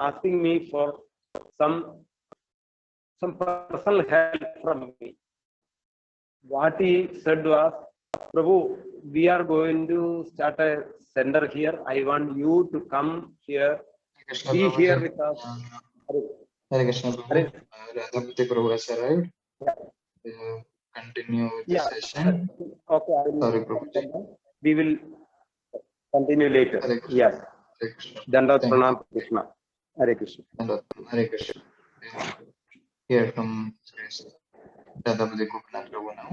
asking me for some personal help from me. What he said was, Prabhu, we are going to start a center here. I want you to come here, be here with us. Hare Krishna Prabhu. Radhapati Prabhu has arrived. Continue with the session. Okay. Sorry, Prabhuji. We will continue later. Hare Krishna. Yes. Hare Krishna. Dandavat Pranam Krishna. Hare Krishna. Hare Krishna. Hear from Radhapati Gopinath Prabhu now.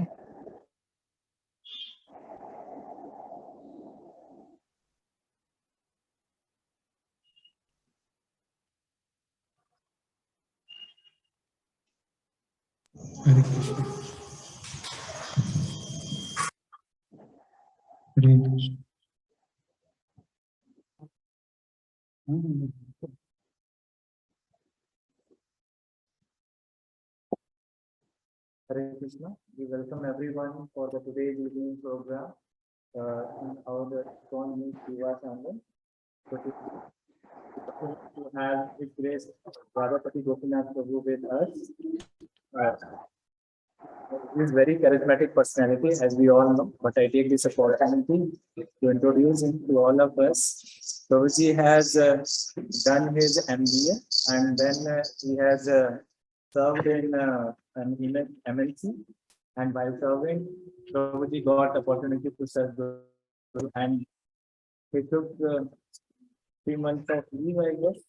Hare Krishna. Hare Krishna. Hare Krishna. We welcome everyone for the today's evening program in our Swan Shiva channel. To have His Grace Radhapati Gopinath Prabhu with us. He is very charismatic personality, as we all know, but I take this opportunity to introduce him to all of us. Prabhuji has done his MBA, and then he has served in an MNC, and while serving, Prabhuji got opportunity to serve, and he took 3 months of leave, I guess.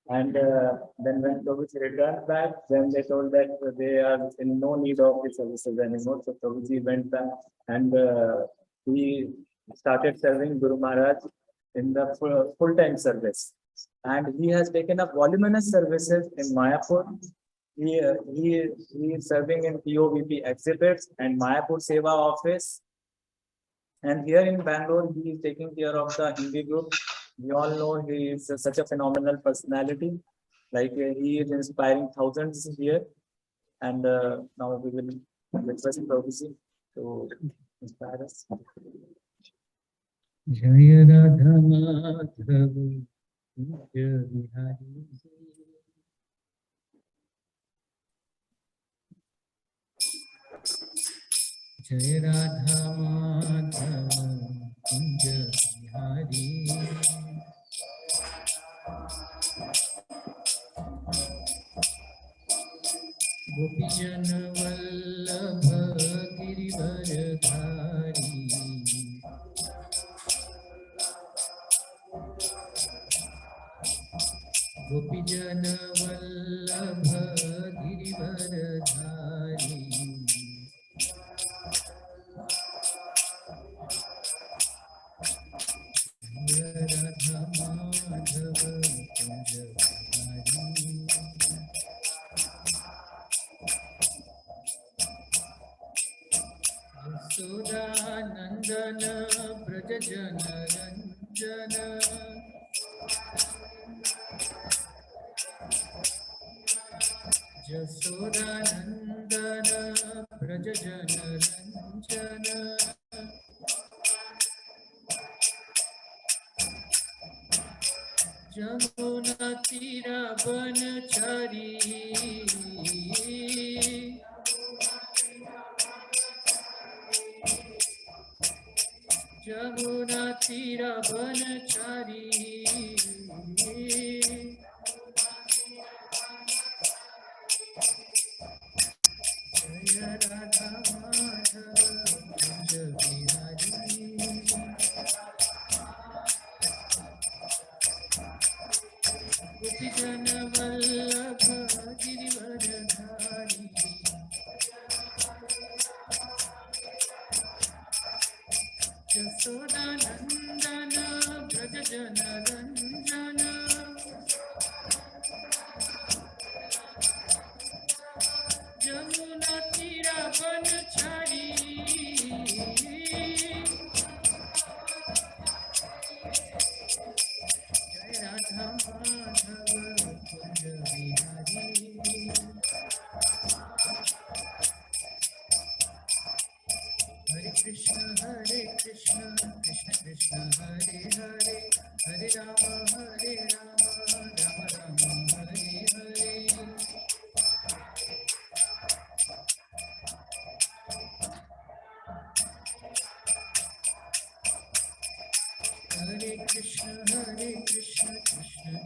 And then when Prabhuji returned back, then they told that they are in no need of the services anymore. So Prabhuji went back and he started serving Guru Maharaj in the full-time service. And he has taken up voluminous services in Mayapur. He is serving in POVP exhibits and Mayapur Seva office. And here in Bangalore, he is taking care of the Hindi group. We all know he is such a phenomenal personality. Like he is inspiring thousands here. And now we will request Prabhuji to inspire us. Jaya Radha Madhava Kunja Vihari. Jaya Radha Madhava Kunja Vihari. Gopijana Vallabha Girivaradhari. Gopijana Vallabha Girivaradhari. Radha Madhava Kunja Vihari. Yasoda Nandana Brajajana Ranjana. Yasoda Nandana Brajajana Ranjana. Jamuna Tira Banachari. Jamuna Tira Banachari. Jaya Radha Madhava Kunja Vihari. Gopijana Vallabha Girivaradhari. Yasoda Nandana Brajajana Ranjana. Jamuna Tira Banachari. Jaya Radha Madhava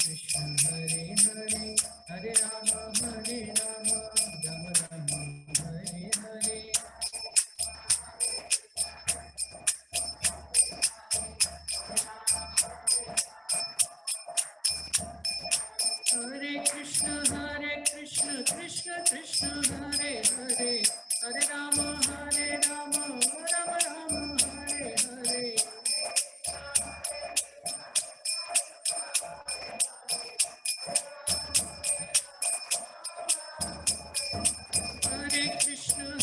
Krishna Hare Hare Hare Rama Rama Rama Hare Hare Hare Krishna Krishna Krishna Hare Hare Hare Rama Rama Rama Hare Hare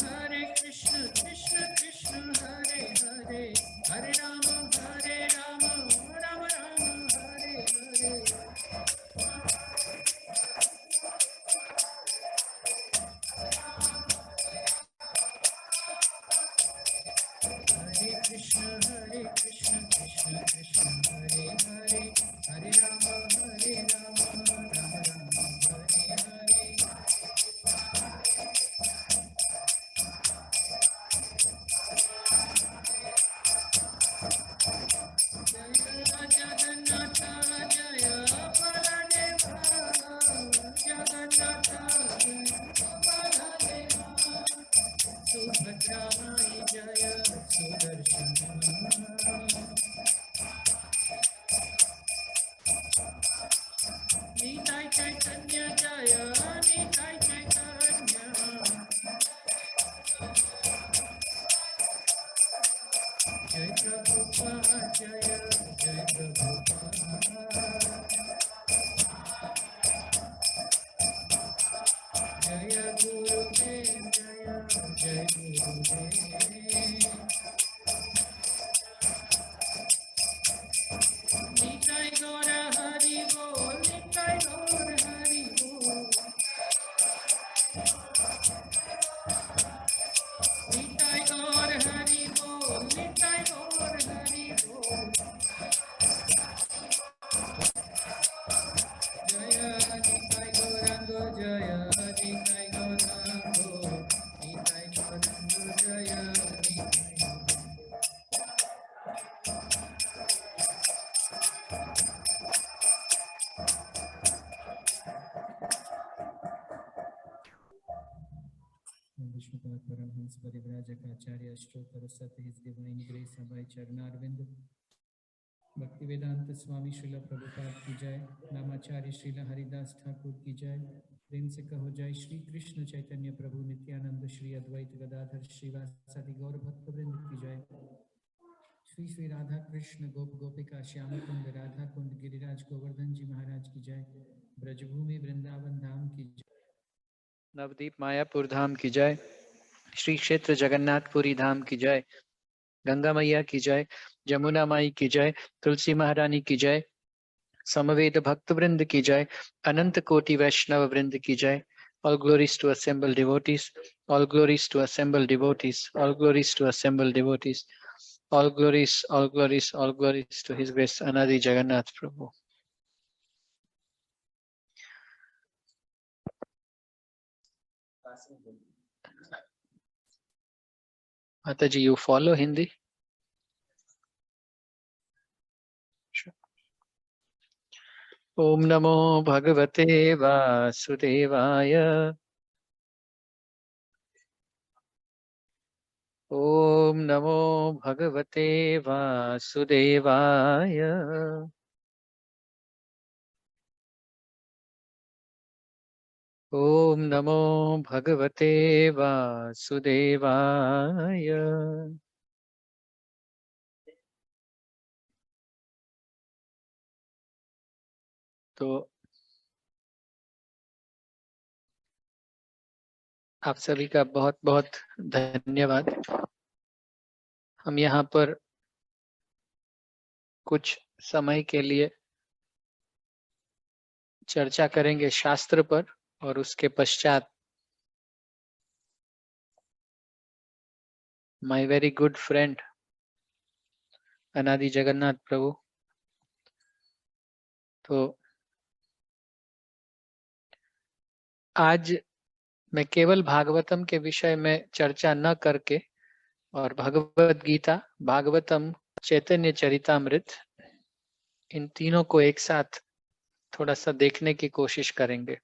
Hare Krishna Krishna Krishna Hare Hare Hare Rama Rama Rama Hare Hare Hare Krishna Krishna Krishna Hare Hare Hare Rama Rama Rama Hare Hare Jagannatha Jaya Baladeva Jagannatha Jaya Baladeva Subhadramai Jaya Sudarshana Nitai Chaitanya Jaya Nitai Chaitanya Jai Prabhupada Jaya Jai Prabhupada Jaya Gurudev Jaya Jai Gurudev Nitai Gaura Hari Bol Nitai Gaura Hari Bol Nitai Gaura Hari Bol Nitai Gaura Hari Bol Jaya Nitai Gaurango Jaya Nitai Gaurango Nitai Gaurango Jaya Nitai Vishnupada Paramhans Parivrajakaacharya Ashtottara Sat His Divine Grace Abhay Charanarvind Bhaktivedanta Swami Srila Prabhupada की जय नामाचार्य श्रीला हरिदास ठाकुर की जय प्रेम से कहो जय श्री कृष्ण चैतन्य प्रभु नित्यानंद श्री अद्वैत गदाधर श्रीवासादि गौर भक्तवृंद की जय श्री श्री राधा कृष्ण गोप गोपिका श्याम कुंड राधा कुंड गिरिराज गोवर्धन जी महाराज की जय ब्रजभूमि वृंदावन धाम की जय नवदीप मायापुर धाम की जय श्री क्षेत्र जगन्नाथपुरी धाम की जय गंगा मैया की जय जमुना माई की जय तुलसी महारानी की जय समवेत भक्त वृंद की जय अनंत कोटि वैष्णव वृंद की जय all glories to assemble devotees all glories to assemble devotees all glories to assemble devotees all glories all glories to his grace Anadi Jagannath Prabhu. Mataji, you follow Hindi? Om Namo Bhagavate Vasudevaya Om Namo Bhagavate Vasudevaya Om Namo Bhagavate Vasudevaya. तो आप सभी का बहुत बहुत धन्यवाद। हम यहाँ पर कुछ समय के लिए चर्चा करेंगे शास्त्र पर और उसके पश्चात माय वेरी गुड फ्रेंड अनादि जगन्नाथ प्रभु तो आज मैं केवल भागवतम के विषय में चर्चा न करके और भगवद गीता, भागवतम, चैतन्य चरितामृत इन तीनों को एक साथ थोड़ा सा देखने की कोशिश करेंगे।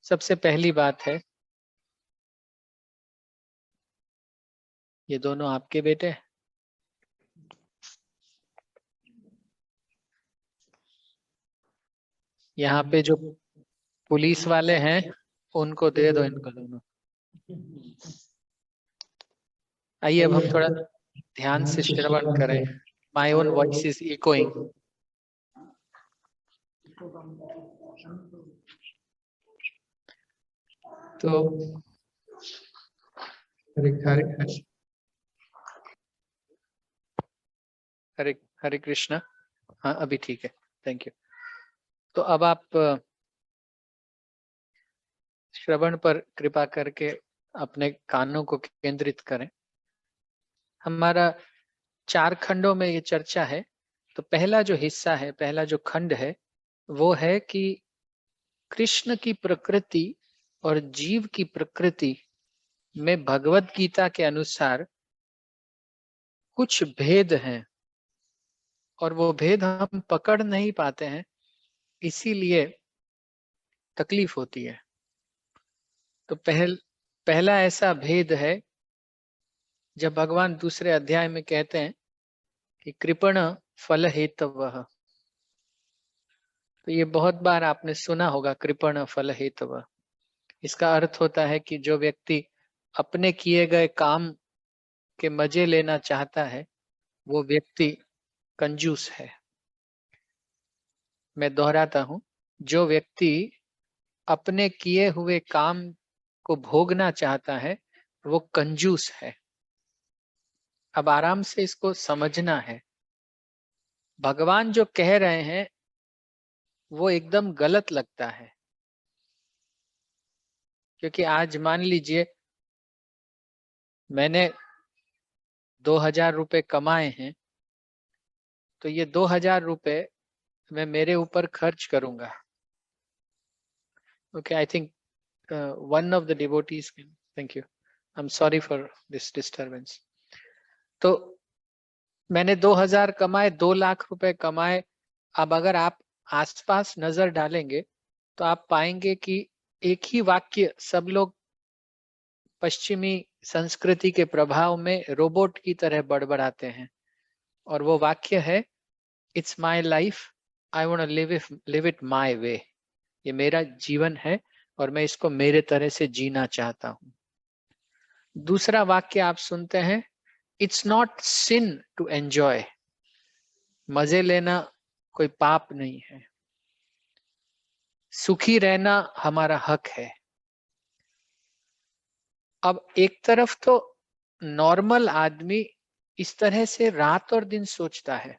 सबसे पहली बात है, ये दोनों आपके बेटे? यहाँ पे जो पुलिस वाले हैं उनको दे दो इनको दोनों। आइए अब हम थोड़ा ध्यान से श्रवण करें। My own voice is echoing. तो हरे हरे हरे कृष्णा। हाँ अभी ठीक है, थैंक यू। तो अब आप श्रवण पर कृपा करके अपने कानों को केंद्रित करें। हमारा 4 खंडों में ये चर्चा है। तो पहला जो हिस्सा है, पहला जो खंड है, वो है कि कृष्ण की प्रकृति और जीव की प्रकृति में भगवत गीता के अनुसार कुछ भेद हैं और वो भेद हम पकड़ नहीं पाते हैं, इसीलिए तकलीफ होती है। तो पहला ऐसा भेद है जब भगवान दूसरे अध्याय में कहते हैं कि कृपण फल हेतवः। तो ये बहुत बार आपने सुना होगा, कृपण फल हेतवः। इसका अर्थ होता है कि जो व्यक्ति अपने किए गए काम के मजे लेना चाहता है वो व्यक्ति कंजूस है। मैं दोहराता हूं, जो व्यक्ति अपने किए हुए काम को भोगना चाहता है वो कंजूस है। अब आराम से इसको समझना है। भगवान जो कह रहे हैं वो एकदम गलत लगता है, क्योंकि आज मान लीजिए मैंने 2000 रुपए कमाए हैं, तो ये 2000 रुपए मैं मेरे ऊपर खर्च करूंगा। Okay, I think one of the devotees, thank you, I'm sorry for this disturbance. तो मैंने 2000 कमाए, 2 लाख रुपए कमाए। अब अगर आप आसपास नजर डालेंगे तो आप पाएंगे कि एक ही वाक्य सब लोग पश्चिमी संस्कृति के प्रभाव में रोबोट की तरह बड़बड़ाते हैं, और वो वाक्य है, it's my life, I want to live it my way. ये मेरा जीवन है और मैं इसको मेरे तरह से जीना चाहता हूं। दूसरा वाक्य आप सुनते हैं, it's not sin to enjoy. मजे लेना कोई पाप नहीं है, सुखी रहना हमारा हक है। अब एक तरफ तो नॉर्मल आदमी इस तरह से रात और दिन सोचता है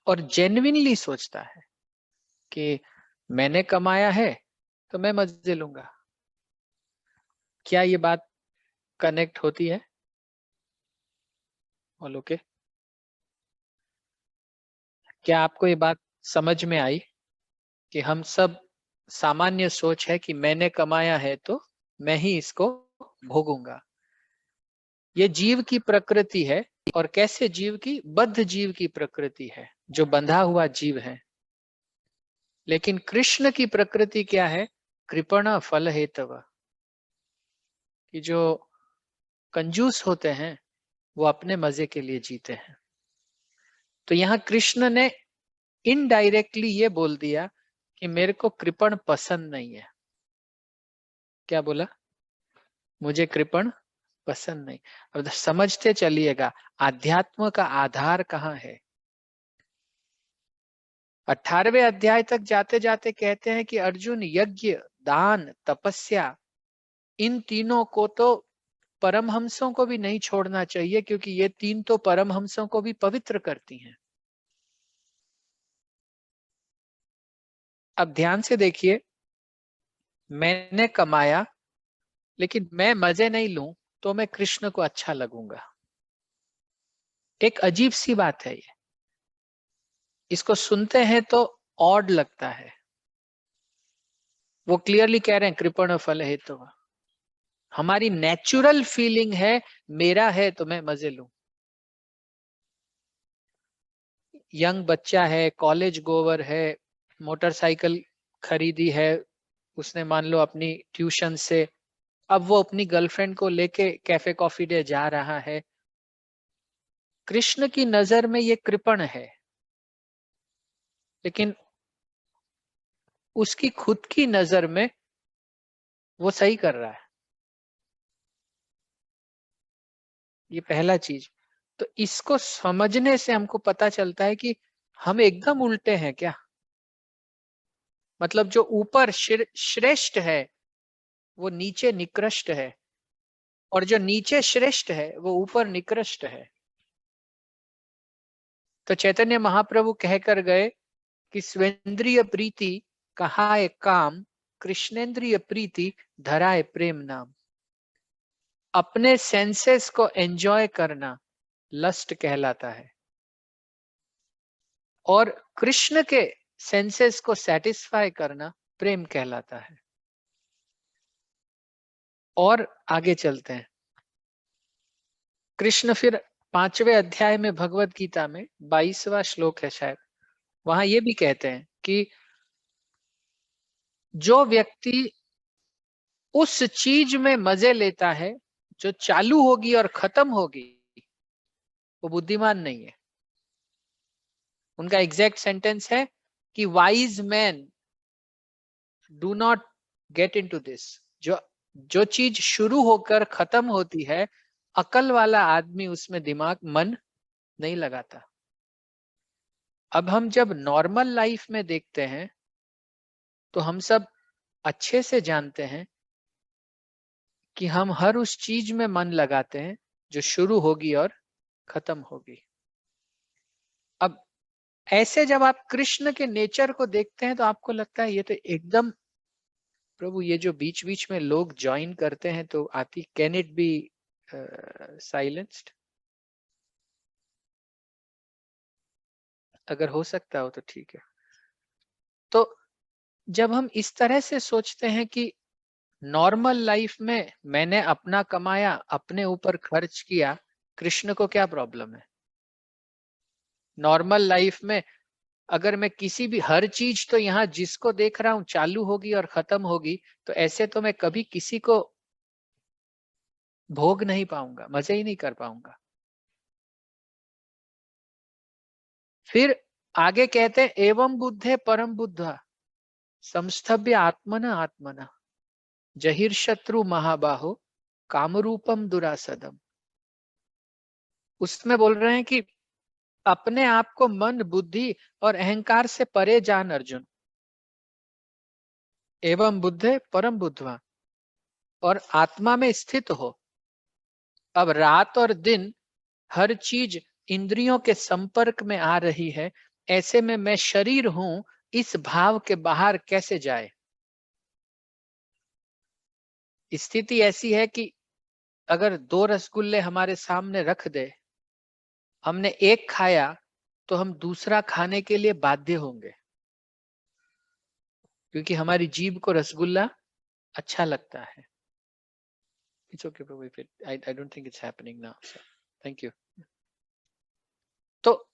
और जेन्युइनली सोचता है कि मैंने कमाया है तो मैं मजे लूंगा। क्या ये बात कनेक्ट होती है? All okay? क्या आपको ये बात समझ में आई कि हम सब सामान्य सोच है कि मैंने कमाया है तो मैं ही इसको भोगूंगा? ये जीव की प्रकृति है, और कैसे जीव की? बद्ध जीव की प्रकृति है, जो बंधा हुआ जीव है। लेकिन कृष्ण की प्रकृति क्या है? कृपण फल हेतव, कि जो कंजूस होते हैं वो अपने मजे के लिए जीते हैं। तो यहाँ कृष्ण ने इनडायरेक्टली ये बोल दिया कि मेरे को कृपण पसंद नहीं है। क्या बोला? मुझे कृपण पसंद नहीं। अब समझते चलिएगा आध्यात्म का आधार कहाँ है। 18वें अध्याय तक जाते जाते कहते हैं कि अर्जुन, यज्ञ, दान, तपस्या, इन तीनों को तो परमहंसों को भी नहीं छोड़ना चाहिए, क्योंकि ये तीन तो परमहंसों को भी पवित्र करती हैं। अब ध्यान से देखिए, मैंने कमाया लेकिन मैं मजे नहीं लूं तो मैं कृष्ण को अच्छा लगूंगा। एक अजीब सी बात है ये। इसको सुनते हैं तो ऑड लगता है। वो क्लियरली कह रहे हैं कृपण फल है, तो हमारी नेचुरल फीलिंग है मेरा है तो मैं मजे लूं। यंग बच्चा है, कॉलेज गोवर है, मोटरसाइकिल खरीदी है उसने, मान लो अपनी ट्यूशन से, अब वो अपनी गर्लफ्रेंड को लेके कैफे कॉफी डे जा रहा है, कृष्ण की नजर में ये कृपण है, लेकिन उसकी खुद की नजर में वो सही कर रहा है। ये पहला चीज। तो इसको समझने से हमको पता चलता है कि हम एकदम उल्टे हैं क्या। मतलब जो ऊपर श्रेष्ठ है वो नीचे निकृष्ट है, और जो नीचे श्रेष्ठ है वो ऊपर निकृष्ट है। तो चैतन्य महाप्रभु कहकर गए कि स्वेंद्रिय प्रीति कहाए काम, कृष्णेंद्रिय प्रीति धराए प्रेम नाम। अपने सेंसेस को एंजॉय करना लस्ट कहलाता है, और कृष्ण के सेंसेस को सेटिस्फाई करना प्रेम कहलाता है। और आगे चलते हैं। कृष्ण फिर 5वें अध्याय में भगवत गीता में 22वां श्लोक है शायद, वहां ये भी कहते हैं कि जो व्यक्ति उस चीज में मजे लेता है जो चालू होगी और खत्म होगी, वो बुद्धिमान नहीं है। उनका एग्जैक्ट सेंटेंस है कि wise man do not get into this. जो चीज शुरू होकर खत्म होती है, अकल वाला आदमी उसमें दिमाग मन नहीं लगाता। अब हम जब नॉर्मल लाइफ में देखते हैं तो हम सब अच्छे से जानते हैं कि हम हर उस चीज में मन लगाते हैं जो शुरू होगी और खत्म होगी। अब ऐसे जब आप कृष्ण के नेचर को देखते हैं तो आपको लगता है ये तो एकदम, प्रभु ये जो बीच बीच में लोग ज्वाइन करते हैं तो आती, कैन इट बी साइलेंस्ड? अगर हो सकता हो तो ठीक है। तो जब हम इस तरह से सोचते हैं कि नॉर्मल लाइफ में मैंने अपना कमाया, अपने ऊपर खर्च किया, कृष्ण को क्या प्रॉब्लम है? नॉर्मल लाइफ में अगर मैं किसी भी, हर चीज तो यहाँ जिसको देख रहा हूं चालू होगी और खत्म होगी, तो ऐसे तो मैं कभी किसी को भोग नहीं पाऊंगा, मजे ही नहीं कर पाऊंगा। फिर आगे कहते हैं एवं बुद्धे परम बुद्धा संस्थभ्य आत्मना आत्मना जहिर्शत्रु महाबाहो कामरूपम दुरासदम। उसमें बोल रहे हैं कि अपने आप को मन बुद्धि और अहंकार से परे जान अर्जुन। एवं बुद्धे परम बुद्धवा, और आत्मा में स्थित हो। अब रात और दिन हर चीज इंद्रियों के संपर्क में आ रही है, ऐसे में मैं शरीर हूं, इस भाव के बाहर कैसे जाए? स्थिति ऐसी है कि अगर 2 रसगुल्ले हमारे सामने रख दे, हमने एक खाया तो हम दूसरा खाने के लिए बाध्य होंगे, क्योंकि हमारी जीभ को रसगुल्ला अच्छा लगता है। It's okay, Prabhu. I don't think it's happening now. So, thank you. तो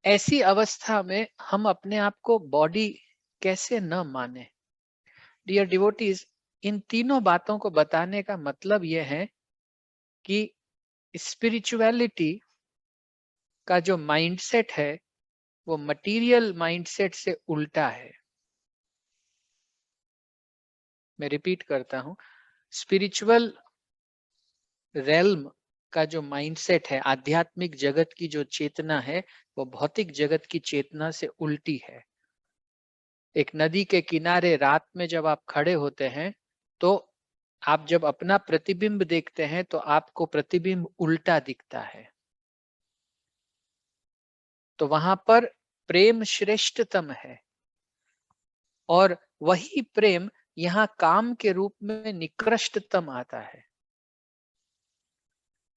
ऐसी अवस्था में हम अपने आप को बॉडी कैसे न माने? डियर डिवोटीज, इन तीनों बातों को बताने का मतलब यह है कि स्पिरिचुअलिटी का जो माइंडसेट है वो मटेरियल माइंडसेट से उल्टा है। मैं रिपीट करता हूं, स्पिरिचुअल रेल्म का जो माइंडसेट है, आध्यात्मिक जगत की जो चेतना है, वो भौतिक जगत की चेतना से उल्टी है। एक नदी के किनारे रात में जब आप खड़े होते हैं तो आप जब अपना प्रतिबिंब देखते हैं तो आपको प्रतिबिंब उल्टा दिखता है। तो वहां पर प्रेम श्रेष्ठतम है, और वही प्रेम यहाँ काम के रूप में निकृष्टतम आता है।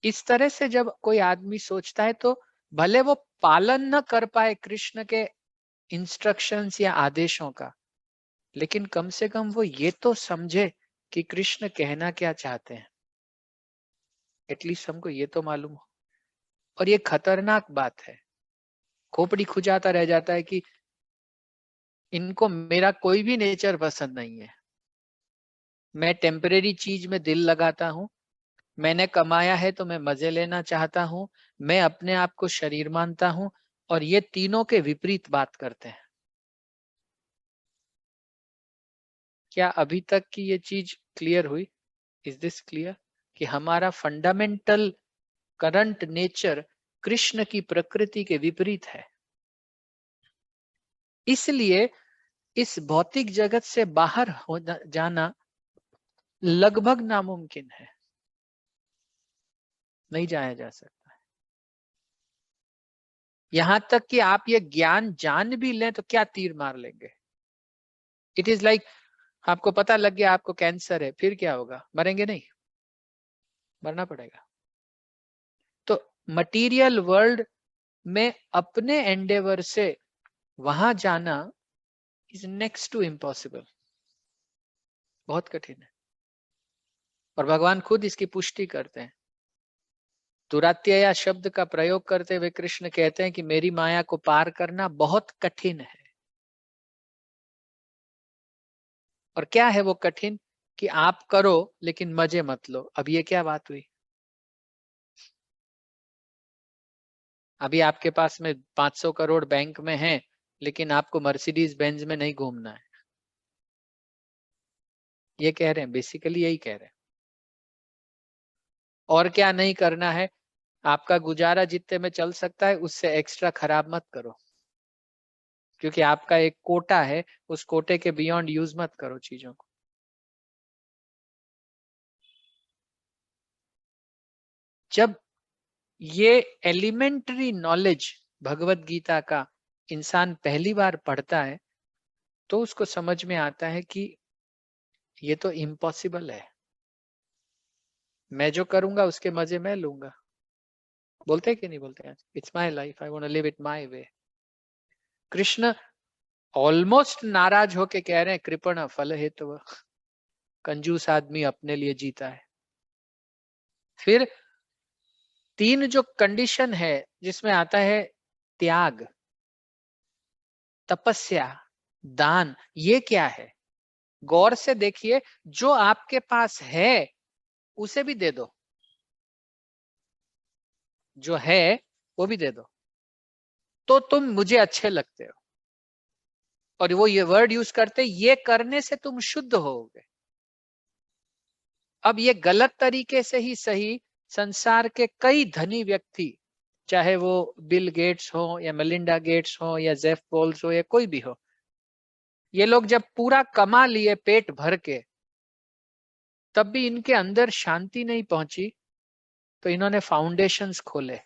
इस तरह से जब कोई आदमी सोचता है तो भले वो पालन न कर पाए कृष्ण के इंस्ट्रक्शंस या आदेशों का, लेकिन कम से कम वो ये तो समझे कि कृष्ण कहना क्या चाहते हैं। एटलीस्ट हमको ये तो मालूम हो। और ये खतरनाक बात है, खोपड़ी खुजाता रह जाता है कि इनको मेरा कोई भी नेचर पसंद नहीं है, मैं टेम्परेरी चीज में दिल लगाता हूँ, मैंने कमाया है तो मैं मजे लेना चाहता हूँ, मैं अपने आप को शरीर मानता हूँ, और ये तीनों के विपरीत बात करते हैं। क्या अभी तक की ये चीज क्लियर हुई? इज दिस क्लियर कि हमारा फंडामेंटल करंट नेचर कृष्ण की प्रकृति के विपरीत है। इसलिए इस भौतिक जगत से बाहर हो जाना लगभग नामुमकिन है, नहीं जाया जा सकता है। यहां तक कि आप ये ज्ञान जान भी लें तो क्या तीर मार लेंगे। इट इज लाइक आपको पता लग गया आपको कैंसर है, फिर क्या होगा? मरेंगे नहीं, मरना पड़ेगा। तो मटेरियल वर्ल्ड में अपने एंडेवर से वहां जाना इज नेक्स्ट टू इम्पॉसिबल, बहुत कठिन है। और भगवान खुद इसकी पुष्टि करते हैं। दुरात्यया शब्द का प्रयोग करते हुए कृष्ण कहते हैं कि मेरी माया को पार करना बहुत कठिन है। और क्या है वो कठिन? कि आप करो लेकिन मजे मत लो। अब ये क्या बात हुई? अभी आपके पास में 500 करोड़ बैंक में है, लेकिन आपको मर्सिडीज बेंज में नहीं घूमना है। ये कह रहे हैं, बेसिकली यही कह रहे हैं। और क्या नहीं करना है? आपका गुजारा जितने में चल सकता है उससे एक्स्ट्रा खराब मत करो, क्योंकि आपका एक कोटा है, उस कोटे के बियॉन्ड यूज मत करो चीजों को। जब ये एलिमेंट्री नॉलेज भगवत गीता का इंसान पहली बार पढ़ता है तो उसको समझ में आता है कि ये तो इम्पॉसिबल है, मैं जो करूंगा उसके मजे मैं लूंगा। बोलते हैं कि नहीं बोलते हैं? It's my life, I want to live it my way. Krishna almost नाराज होके कह रहे हैं, कृपण फल हेतु, कंजूस आदमी अपने लिए जीता है। फिर तीन जो कंडीशन है जिसमें आता है त्याग, तपस्या, दान, ये क्या है? गौर से देखिए, जो आपके पास है उसे भी दे दो, जो है वो भी दे दो, तो तुम मुझे अच्छे लगते हो। और वो ये वर्ड यूज करते, ये करने से तुम शुद्ध होगे। अब ये गलत तरीके से ही सही, संसार के कई धनी व्यक्ति, चाहे वो बिल गेट्स हो या मेलिंडा गेट्स हो या जेफ बोल्स हो या कोई भी हो, ये लोग जब पूरा कमा लिए पेट भर के, तब भी इनके अंदर शांति नहीं पहुंची, तो इन्होंने फाउंडेशंस खोले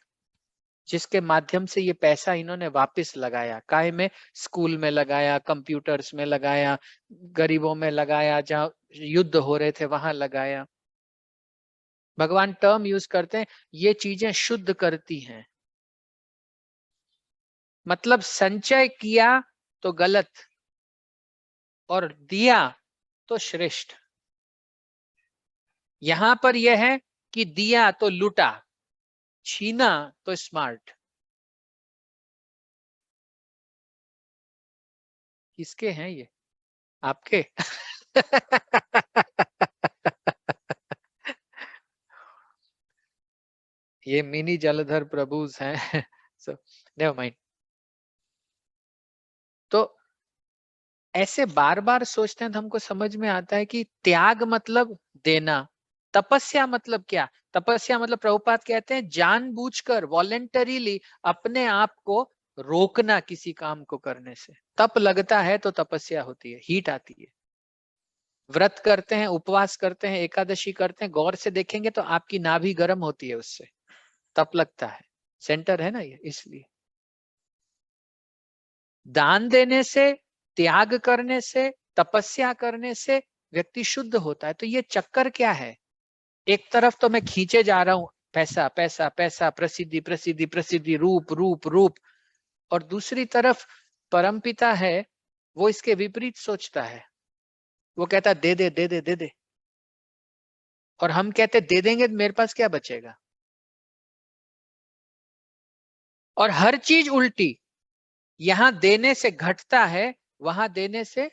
जिसके माध्यम से ये पैसा इन्होंने वापस लगाया। काय में? स्कूल में लगाया, कंप्यूटर्स में लगाया, गरीबों में लगाया, जहां युद्ध हो रहे थे वहां लगाया। भगवान टर्म यूज करते हैं, ये चीजें शुद्ध करती हैं। मतलब संचय किया तो गलत और दिया तो श्रेष्ठ। यहां पर यह है कि दिया तो लूटा, छीना तो स्मार्ट। किसके हैं ये? आपके? ये मिनी जलधर प्रभुज हैं। So never mind. तो ऐसे बार बार सोचते हैं तो हमको समझ में आता है कि त्याग मतलब देना। तपस्या मतलब क्या? तपस्या मतलब प्रभुपाद कहते हैं जानबूझकर, वॉलेंटरीली अपने आप को रोकना किसी काम को करने से। तप लगता है तो तपस्या होती है, हीट आती है। व्रत करते हैं, उपवास करते हैं, एकादशी करते हैं, गौर से देखेंगे तो आपकी नाभि गर्म होती है, उससे तप लगता है। सेंटर है ना ये, इसलिए। दान देने से, त्याग करने से, तपस्या करने से व्यक्ति शुद्ध होता है। तो ये चक्कर क्या है? एक तरफ तो मैं खींचे जा रहा हूं, पैसा पैसा पैसा, प्रसिद्धि प्रसिद्धि प्रसिद्धि, रूप रूप रूप, और दूसरी तरफ परमपिता है, वो इसके विपरीत सोचता है। वो कहता है दे दे दे दे दे दे, और हम कहते दे देंगे तो मेरे पास क्या बचेगा। और हर चीज उल्टी, यहां देने से घटता है, वहां देने से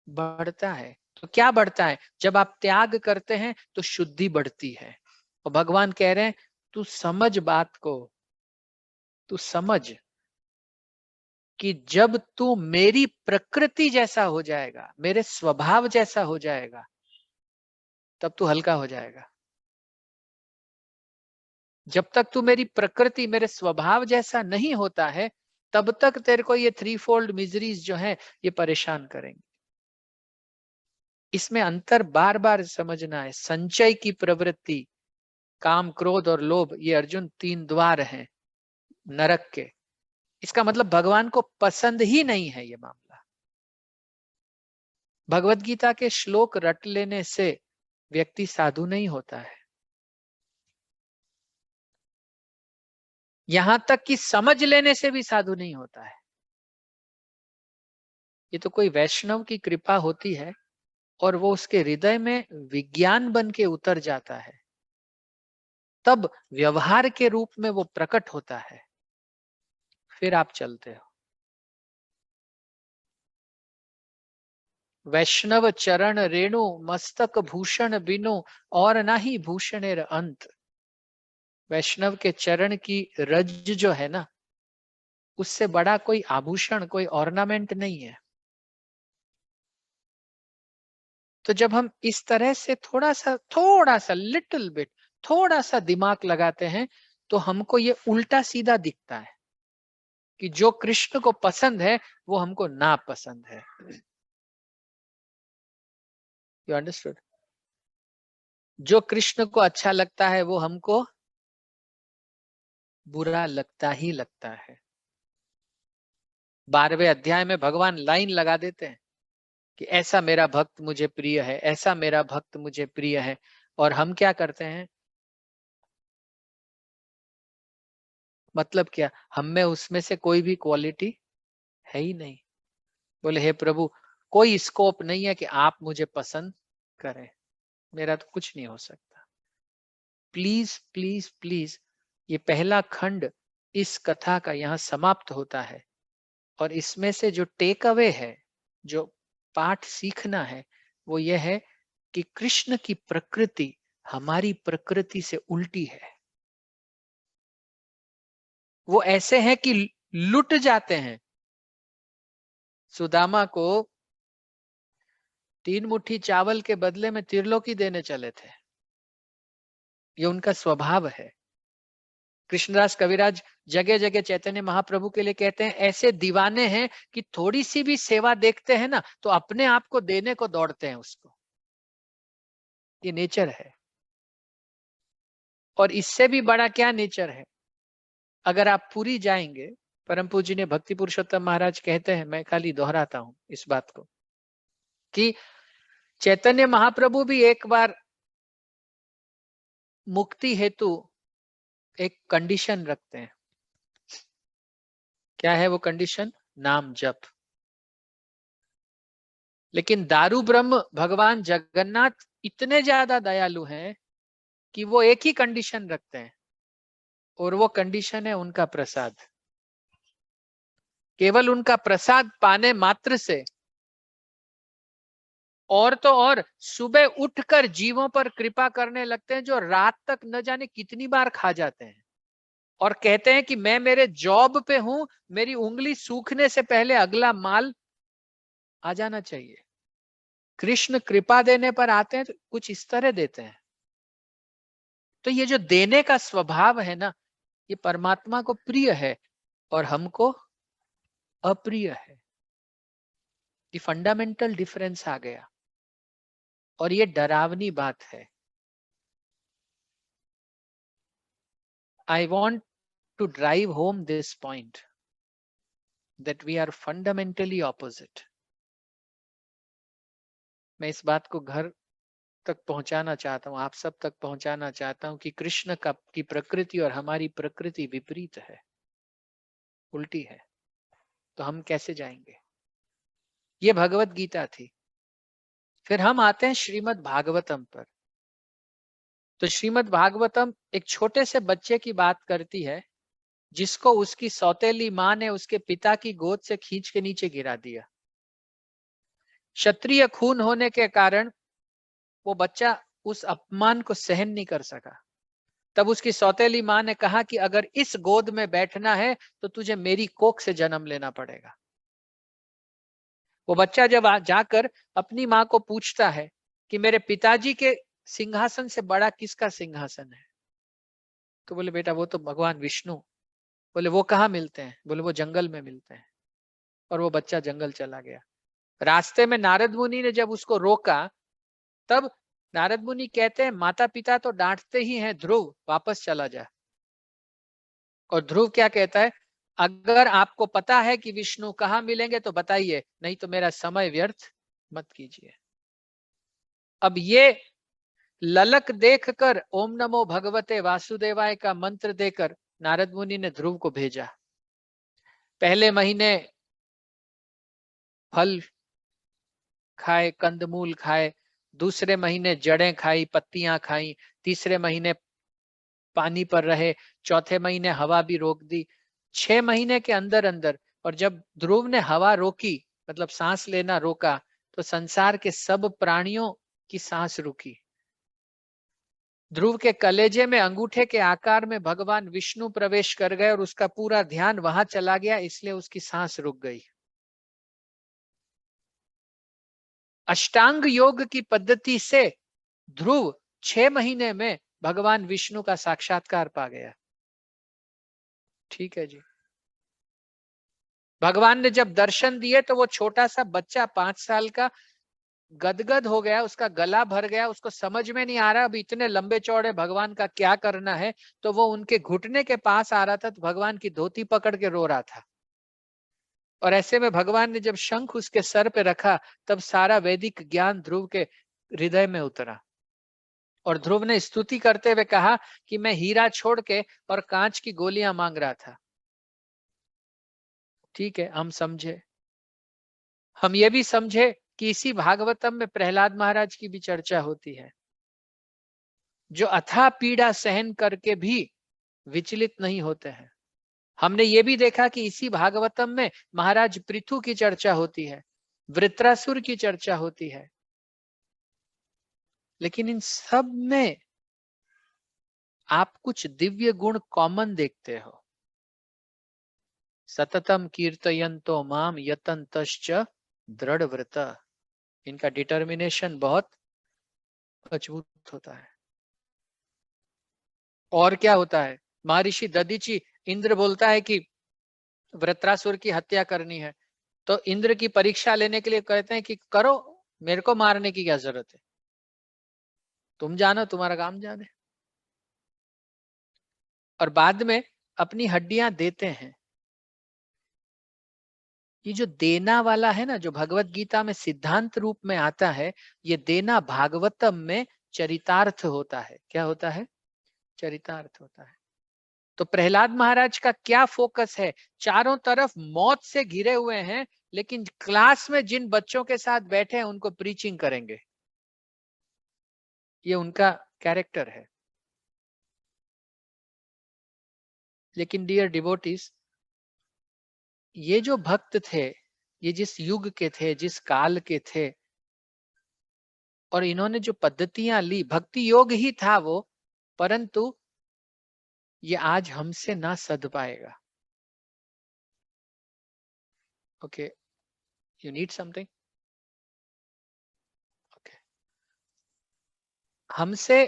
बढ़ता है। तो क्या बढ़ता है? जब आप त्याग करते हैं तो शुद्धि बढ़ती है। और भगवान कह रहे हैं तू समझ बात को, तू समझ कि जब तू मेरी प्रकृति जैसा हो जाएगा, मेरे स्वभाव जैसा हो जाएगा, तब तू हल्का हो जाएगा। जब तक तू मेरी प्रकृति, मेरे स्वभाव जैसा नहीं होता है, तब तक तेरे को ये 3 मिजरीज जो है ये परेशान करेंगे। इसमें अंतर बार बार समझना है। संचय की प्रवृत्ति, काम, क्रोध और लोभ, ये अर्जुन 3 द्वार हैं नरक के। इसका मतलब भगवान को पसंद ही नहीं है ये मामला। भगवत गीता के श्लोक रट लेने से व्यक्ति साधु नहीं होता है। यहां तक कि समझ लेने से भी साधु नहीं होता है। ये तो कोई वैष्णव की कृपा होती है और वो उसके हृदय में विज्ञान बन के उतर जाता है, तब व्यवहार के रूप में वो प्रकट होता है, फिर आप चलते हो। वैष्णव चरण रेणु मस्तक भूषण बिनु और ना ही भूषणेर अंत। वैष्णव के चरण की रज जो है ना, उससे बड़ा कोई आभूषण, कोई ऑर्नामेंट नहीं है। तो जब हम इस तरह से थोड़ा सा लिटिल बिट, थोड़ा सा दिमाग लगाते हैं, तो हमको ये उल्टा सीधा दिखता है कि जो कृष्ण को पसंद है वो हमको ना पसंद है। You understood? जो कृष्ण को अच्छा लगता है वो हमको बुरा लगता ही लगता है। 12वें अध्याय में भगवान लाइन लगा देते हैं कि ऐसा मेरा भक्त मुझे प्रिय है, ऐसा मेरा भक्त मुझे प्रिय है। और हम क्या करते हैं? मतलब क्या? हम में उसमें से कोई भी क्वालिटी है ही नहीं। बोले हे प्रभु, कोई स्कोप नहीं है कि आप मुझे पसंद करें, मेरा तो कुछ नहीं हो सकता। प्लीज प्लीज प्लीज, ये पहला खंड इस कथा का यहाँ समाप्त होता है। और इसमें से जो टेक अवे है, जो पाठ सीखना है, वो ये है कि कृष्ण की प्रकृति हमारी प्रकृति से उल्टी है। वो ऐसे हैं कि लुट जाते हैं। सुदामा को 3 मुट्ठी चावल के बदले में त्रिलोकी देने चले थे। ये उनका स्वभाव है। कृष्णदास कविराज जगह जगह चैतन्य महाप्रभु के लिए कहते हैं, ऐसे दीवाने हैं कि थोड़ी सी भी सेवा देखते हैं ना तो अपने आप को देने को दौड़ते हैं उसको। ये नेचर है। और इससे भी बड़ा क्या नेचर है? अगर आप पूरी जाएंगे, परम पूज्य ने भक्ति पुरुषोत्तम महाराज कहते हैं, मैं खाली दोहराता हूं इस बात को, कि चैतन्य महाप्रभु भी एक बार मुक्ति हेतु एक कंडीशन रखते हैं। क्या है वो कंडीशन? नाम जप। लेकिन दारू ब्रह्म भगवान जगन्नाथ इतने ज्यादा दयालु हैं कि वो एक ही कंडीशन रखते हैं, और वो कंडीशन है उनका प्रसाद। केवल उनका प्रसाद पाने मात्र से, और तो और सुबह उठकर जीवों पर कृपा करने लगते हैं जो रात तक न जाने कितनी बार खा जाते हैं, और कहते हैं कि मैं मेरे जॉब पे हूं, मेरी उंगली सूखने से पहले अगला माल आ जाना चाहिए। कृष्ण कृपा देने पर आते हैं तो कुछ इस तरह देते हैं। तो ये जो देने का स्वभाव है ना, ये परमात्मा को प्रिय है और हमको अप्रिय है। ये फंडामेंटल डिफरेंस आ गया, और ये डरावनी बात है। I want to drive home this point that we are fundamentally opposite. मैं इस बात को घर तक पहुंचाना चाहता हूं, आप सब तक पहुंचाना चाहता हूं कि कृष्ण की प्रकृति और हमारी प्रकृति विपरीत है, उल्टी है। तो हम कैसे जाएंगे? ये भगवत गीता थी। फिर हम आते हैं श्रीमद् भागवतम पर। तो श्रीमद् भागवतम एक छोटे से बच्चे की बात करती है जिसको उसकी सौतेली मां ने उसके पिता की गोद से खींच के नीचे गिरा दिया। क्षत्रिय खून होने के कारण वो बच्चा उस अपमान को सहन नहीं कर सका। तब उसकी सौतेली मां ने कहा कि अगर इस गोद में बैठना है तो तुझे मेरी कोख से जन्म लेना पड़ेगा। वो बच्चा जब जाकर अपनी मां को पूछता है कि मेरे पिताजी के सिंहासन से बड़ा किसका सिंहासन है, तो बोले बेटा वो तो भगवान विष्णु। बोले वो कहाँ मिलते हैं? बोले वो जंगल में मिलते हैं। और वो बच्चा जंगल चला गया। रास्ते में नारद मुनि ने जब उसको रोका, तब नारद मुनि कहते हैं माता पिता तो डांटते ही हैं, ध्रुव वापस चला जा। और ध्रुव क्या कहता है, अगर आपको पता है कि विष्णु कहाँ मिलेंगे तो बताइए, नहीं तो मेरा समय व्यर्थ मत कीजिए। अब ये ललक देखकर ओम नमो भगवते वासुदेवाय का मंत्र देकर नारद मुनि ने ध्रुव को भेजा। पहले महीने फल खाए, कंदमूल खाए, दूसरे महीने जड़ें खाई, पत्तियां खाई, तीसरे महीने पानी पर रहे, चौथे महीने हवा भी रोक दी। 6 महीने के अंदर अंदर, और जब ध्रुव ने हवा रोकी मतलब सांस लेना रोका, तो संसार के सब प्राणियों की सांस रुकी। ध्रुव के कलेजे में अंगूठे के आकार में भगवान विष्णु प्रवेश कर गए और उसका पूरा ध्यान वहां चला गया, इसलिए उसकी सांस रुक गई। अष्टांग योग की पद्धति से ध्रुव 6 महीने में भगवान विष्णु का साक्षात्कार पा गया। ठीक है जी। भगवान ने जब दर्शन दिए तो वो छोटा सा बच्चा 5 साल का गदगद हो गया, उसका गला भर गया, उसको समझ में नहीं आ रहा अब इतने लंबे चौड़े भगवान का क्या करना है। तो वो उनके घुटने के पास आ रहा था तो भगवान की धोती पकड़ के रो रहा था। और ऐसे में भगवान ने जब शंख उसके सर पे रखा, तब सारा वैदिक ज्ञान ध्रुव के हृदय में उतरा। और ध्रुव ने स्तुति करते हुए कहा कि मैं हीरा छोड़ के और कांच की गोलियां मांग रहा था। ठीक है, हम समझे। हम ये भी समझे कि इसी भागवतम में प्रहलाद महाराज की भी चर्चा होती है, जो अथाह पीड़ा सहन करके भी विचलित नहीं होते हैं। हमने ये भी देखा कि इसी भागवतम में महाराज पृथु की चर्चा होती है, वृत्रासुर की चर्चा होती है। लेकिन इन सब में आप कुछ दिव्य गुण कॉमन देखते हो। सततम कीर्तयन्तो माम यतन्तश्च दृढ़ व्रत। इनका डिटर्मिनेशन बहुत मजबूत होता है। और क्या होता है, महर्षि दधीचि, इंद्र बोलता है कि वृत्रासुर की हत्या करनी है, तो इंद्र की परीक्षा लेने के लिए कहते हैं कि करो, मेरे को मारने की क्या जरूरत है, तुम जानो, तुम्हारा काम जाने। और बाद में अपनी हड्डियां देते हैं। ये जो देना वाला है ना, जो भगवत गीता में सिद्धांत रूप में आता है, ये देना भागवतम में चरितार्थ होता है। क्या होता है? चरितार्थ होता है। तो प्रहलाद महाराज का क्या फोकस है? चारों तरफ मौत से घिरे हुए हैं, लेकिन क्लास में जिन बच्चों के साथ बैठे हैं उनको प्रीचिंग करेंगे। ये उनका कैरेक्टर है। लेकिन डियर डिवोटीज, ये जो भक्त थे, ये जिस युग के थे, जिस काल के थे, और इन्होंने जो पद्धतियां ली, भक्ति योग ही था वो, परंतु ये आज हमसे ना सध पाएगा। Okay, you need something. Okay, हमसे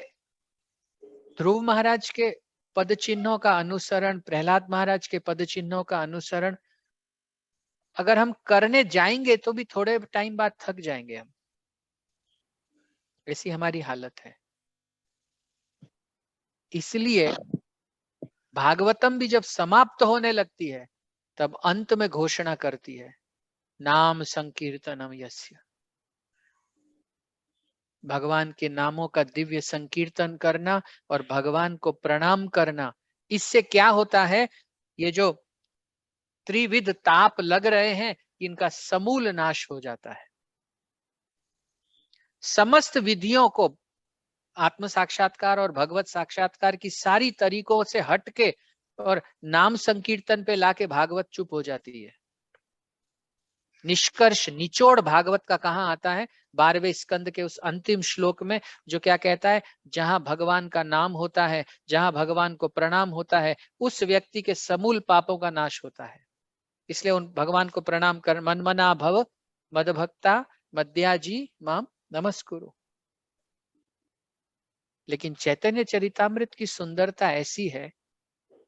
ध्रुव महाराज के पद चिन्हों का अनुसरण, प्रहलाद महाराज के पद चिन्हों का अनुसरण अगर हम करने जाएंगे तो भी थोड़े टाइम बाद थक जाएंगे हम। ऐसी हमारी हालत है। इसलिए भागवतम भी जब समाप्त होने लगती है, तब अंत में घोषणा करती है, नाम संकीर्तनम यस्य। भगवान के नामों का दिव्य संकीर्तन करना और भगवान को प्रणाम करना, इससे क्या होता है, ये जो त्रिविध ताप लग रहे हैं, इनका समूल नाश हो जाता है। समस्त विधियों को, आत्म साक्षात्कार और भगवत साक्षात्कार की सारी तरीकों से हटके और नाम संकीर्तन पे लाके भागवत चुप हो जाती है। निष्कर्ष निचोड़ भागवत का कहाँ आता है? 12वें स्कंद के उस अंतिम श्लोक में, जो क्या कहता है, जहां भगवान का नाम होता है, जहां भगवान को प्रणाम होता है, उस व्यक्ति के समूल पापों का नाश होता है। इसलिए उन भगवान को प्रणाम कर, मन मना भव मदभक्ता मद्याजी माम नमस्कुरु। लेकिन चैतन्य चरितामृत की सुंदरता ऐसी है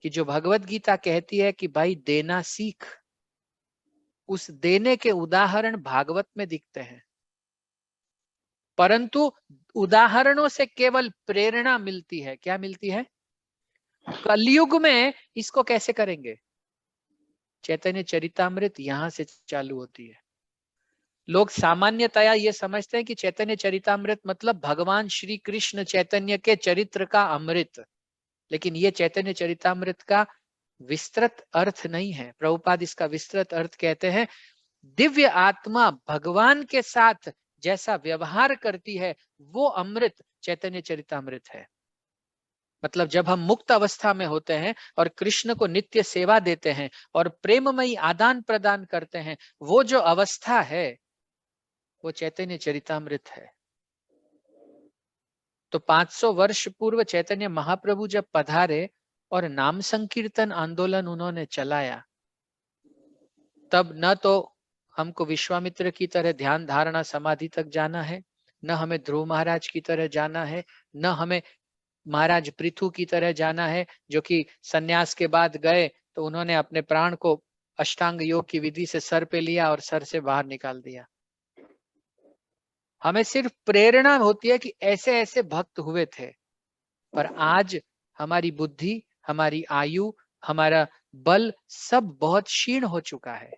कि जो भगवत गीता कहती है कि भाई देना सीख, उस देने के उदाहरण भागवत में दिखते हैं। परंतु उदाहरणों से केवल प्रेरणा मिलती है। क्या मिलती है? कलयुग में इसको कैसे करेंगे? चैतन्य चरितामृत यहां से चालू होती है। लोग सामान्यतया ये समझते हैं कि चैतन्य चरितामृत मतलब भगवान श्री कृष्ण चैतन्य के चरित्र का अमृत, लेकिन ये चैतन्य चरितामृत का विस्तृत अर्थ नहीं है। प्रभुपाद इसका विस्तृत अर्थ कहते हैं, दिव्य आत्मा भगवान के साथ जैसा व्यवहार करती है वो अमृत चैतन्य चरितामृत है। मतलब जब हम मुक्त अवस्था में होते हैं और कृष्ण को नित्य सेवा देते हैं और प्रेममयी आदान प्रदान करते हैं, वो जो अवस्था है वो चैतन्य चरितामृत है। तो 500 वर्ष पूर्व चैतन्य महाप्रभु जब पधारे और नाम संकीर्तन आंदोलन उन्होंने चलाया, तब न तो हमको विश्वामित्र की तरह ध्यान धारणा समाधि तक जाना है, न हमें ध्रुव महाराज की तरह जाना है, न हमें महाराज पृथु की तरह जाना है, जो कि सन्यास के बाद गए तो उन्होंने अपने प्राण को अष्टांग योग की विधि से सर पे लिया और सर से बाहर निकाल दिया। हमें सिर्फ प्रेरणा होती है कि ऐसे ऐसे भक्त हुए थे, पर आज हमारी बुद्धि, हमारी आयु, हमारा बल सब बहुत क्षीण हो चुका है।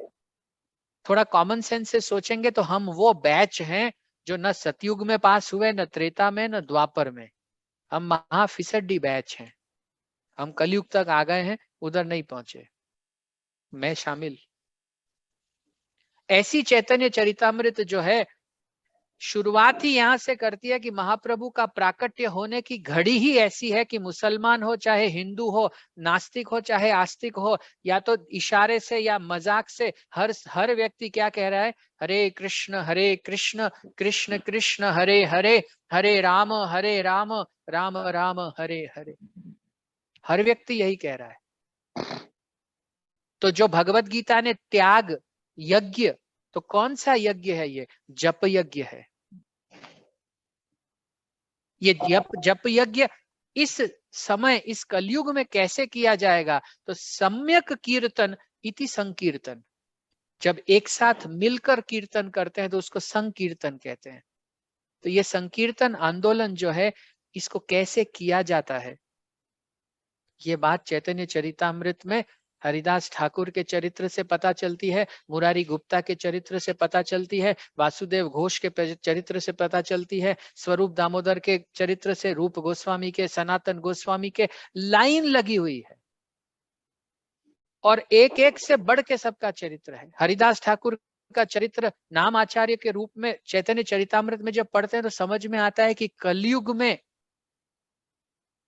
थोड़ा कॉमन सेंस से सोचेंगे तो हम वो बैच हैं जो न सतयुग में पास हुए, न त्रेता में, न द्वापर में। हम महाफिसड्डी बैच हैं। हम कलयुग तक आ गए हैं, उधर नहीं पहुंचे, मैं शामिल। ऐसी चैतन्य चरितामृत जो है, शुरुआत ही यहां से करती है कि महाप्रभु का प्राकट्य होने की घड़ी ही ऐसी है कि मुसलमान हो चाहे हिंदू हो, नास्तिक हो चाहे आस्तिक हो, या तो इशारे से या मजाक से हर व्यक्ति क्या कह रहा है? हरे कृष्ण कृष्ण कृष्ण हरे हरे, हरे राम राम राम हरे हरे। हर व्यक्ति यही कह रहा है। तो जो भगवत गीता ने त्याग यज्ञ, तो कौन सा यज्ञ है? ये जप यज्ञ है। ये जप यज्ञ इस समय इस कलयुग में कैसे किया जाएगा? तो सम्यक कीर्तन इति संकीर्तन। जब एक साथ मिलकर कीर्तन करते हैं तो उसको संकीर्तन कहते हैं। तो ये संकीर्तन आंदोलन जो है, इसको कैसे किया जाता है, ये बात चैतन्य चरितामृत में हरिदास ठाकुर के चरित्र से पता चलती है, मुरारी गुप्ता के चरित्र से पता चलती है, वासुदेव घोष के चरित्र से पता चलती है, स्वरूप दामोदर के चरित्र से, रूप गोस्वामी के, सनातन गोस्वामी के, लाइन लगी हुई है। और एक एक से बढ़ के सबका चरित्र है। हरिदास ठाकुर का चरित्र नाम आचार्य के रूप में चैतन्य चरितामृत में जब पढ़ते हैं तो समझ में आता है कि कलयुग में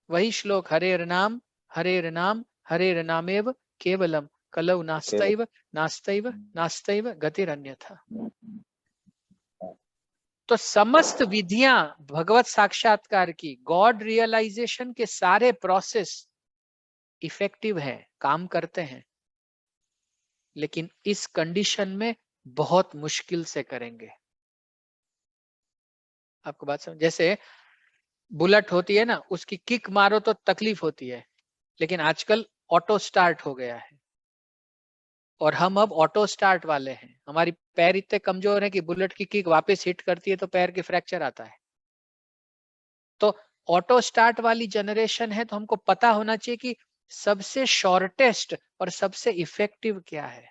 वही श्लोक, हरेर नाम हरेर नामेव केवलम कलौ नास्तैव नास्तैव नास्तैव गतिरन्यथा। तो समस्त विधियां भगवत साक्षात्कार की, गॉड रियलाइजेशन के सारे प्रोसेस इफेक्टिव है, काम करते हैं, लेकिन इस कंडीशन में बहुत मुश्किल से करेंगे। आपको बात समझ? जैसे बुलेट होती है ना, उसकी किक मारो तो तकलीफ होती है, लेकिन आजकल ऑटो स्टार्ट हो गया है और हम अब ऑटो स्टार्ट वाले हैं। हमारी पैर इतने कमजोर हैं कि बुलेट की किक वापस हिट करती है तो पैर के फ्रैक्चर आता है। तो ऑटो स्टार्ट वाली जनरेशन है, तो हमको पता होना चाहिए कि सबसे शॉर्टेस्ट और सबसे इफेक्टिव क्या है।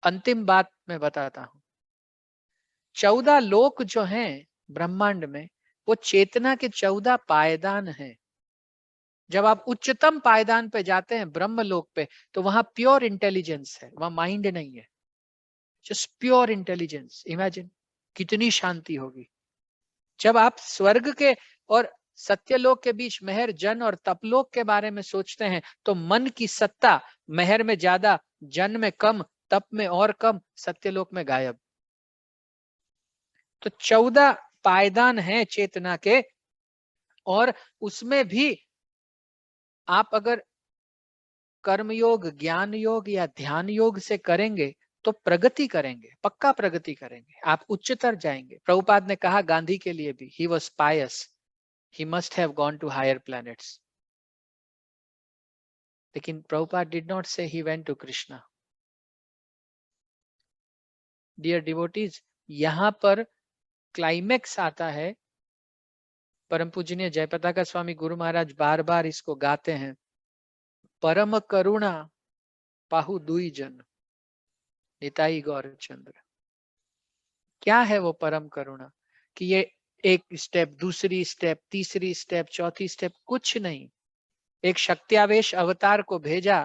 अंतिम बात मैं बताता हूं। 14 लोक जो हैं ब्रह्मांड में, वो चेतना के 14 पायदान हैं। जब आप उच्चतम पायदान पे जाते हैं, ब्रह्म लोक पे, तो वहां प्योर इंटेलिजेंस है, वहां माइंड नहीं है, जस्ट प्योर इंटेलिजेंस। इमेजिन कितनी शांति होगी। जब आप स्वर्ग के और सत्यलोक के बीच महर जन और तपलोक के बारे में सोचते हैं तो मन की सत्ता महर में ज्यादा, जन में कम, तप में और कम, सत्यलोक में गायब। तो 14 पायदान हैं चेतना के, और उसमें भी आप अगर कर्म योग, ज्ञान योग या ध्यान योग से करेंगे तो प्रगति करेंगे, पक्का प्रगति करेंगे, आप उच्चतर जाएंगे। प्रभुपाद ने कहा गांधी के लिए भी, he was pious, he must have gone to higher planets. लेकिन Prabhupada did not say he went to Krishna. Dear devotees, यहाँ पर क्लाइमेक्स आता है। परम पूजनीय जयपताका स्वामी गुरु महाराज बार बार इसको गाते हैं, परम करुणा पाहु दुई जन निताई गौर चंद्र। क्या है वो परम करुणा? कि ये एक स्टेप, दूसरी स्टेप, तीसरी स्टेप, चौथी स्टेप, कुछ नहीं। एक शक्त्यावेश अवतार को भेजा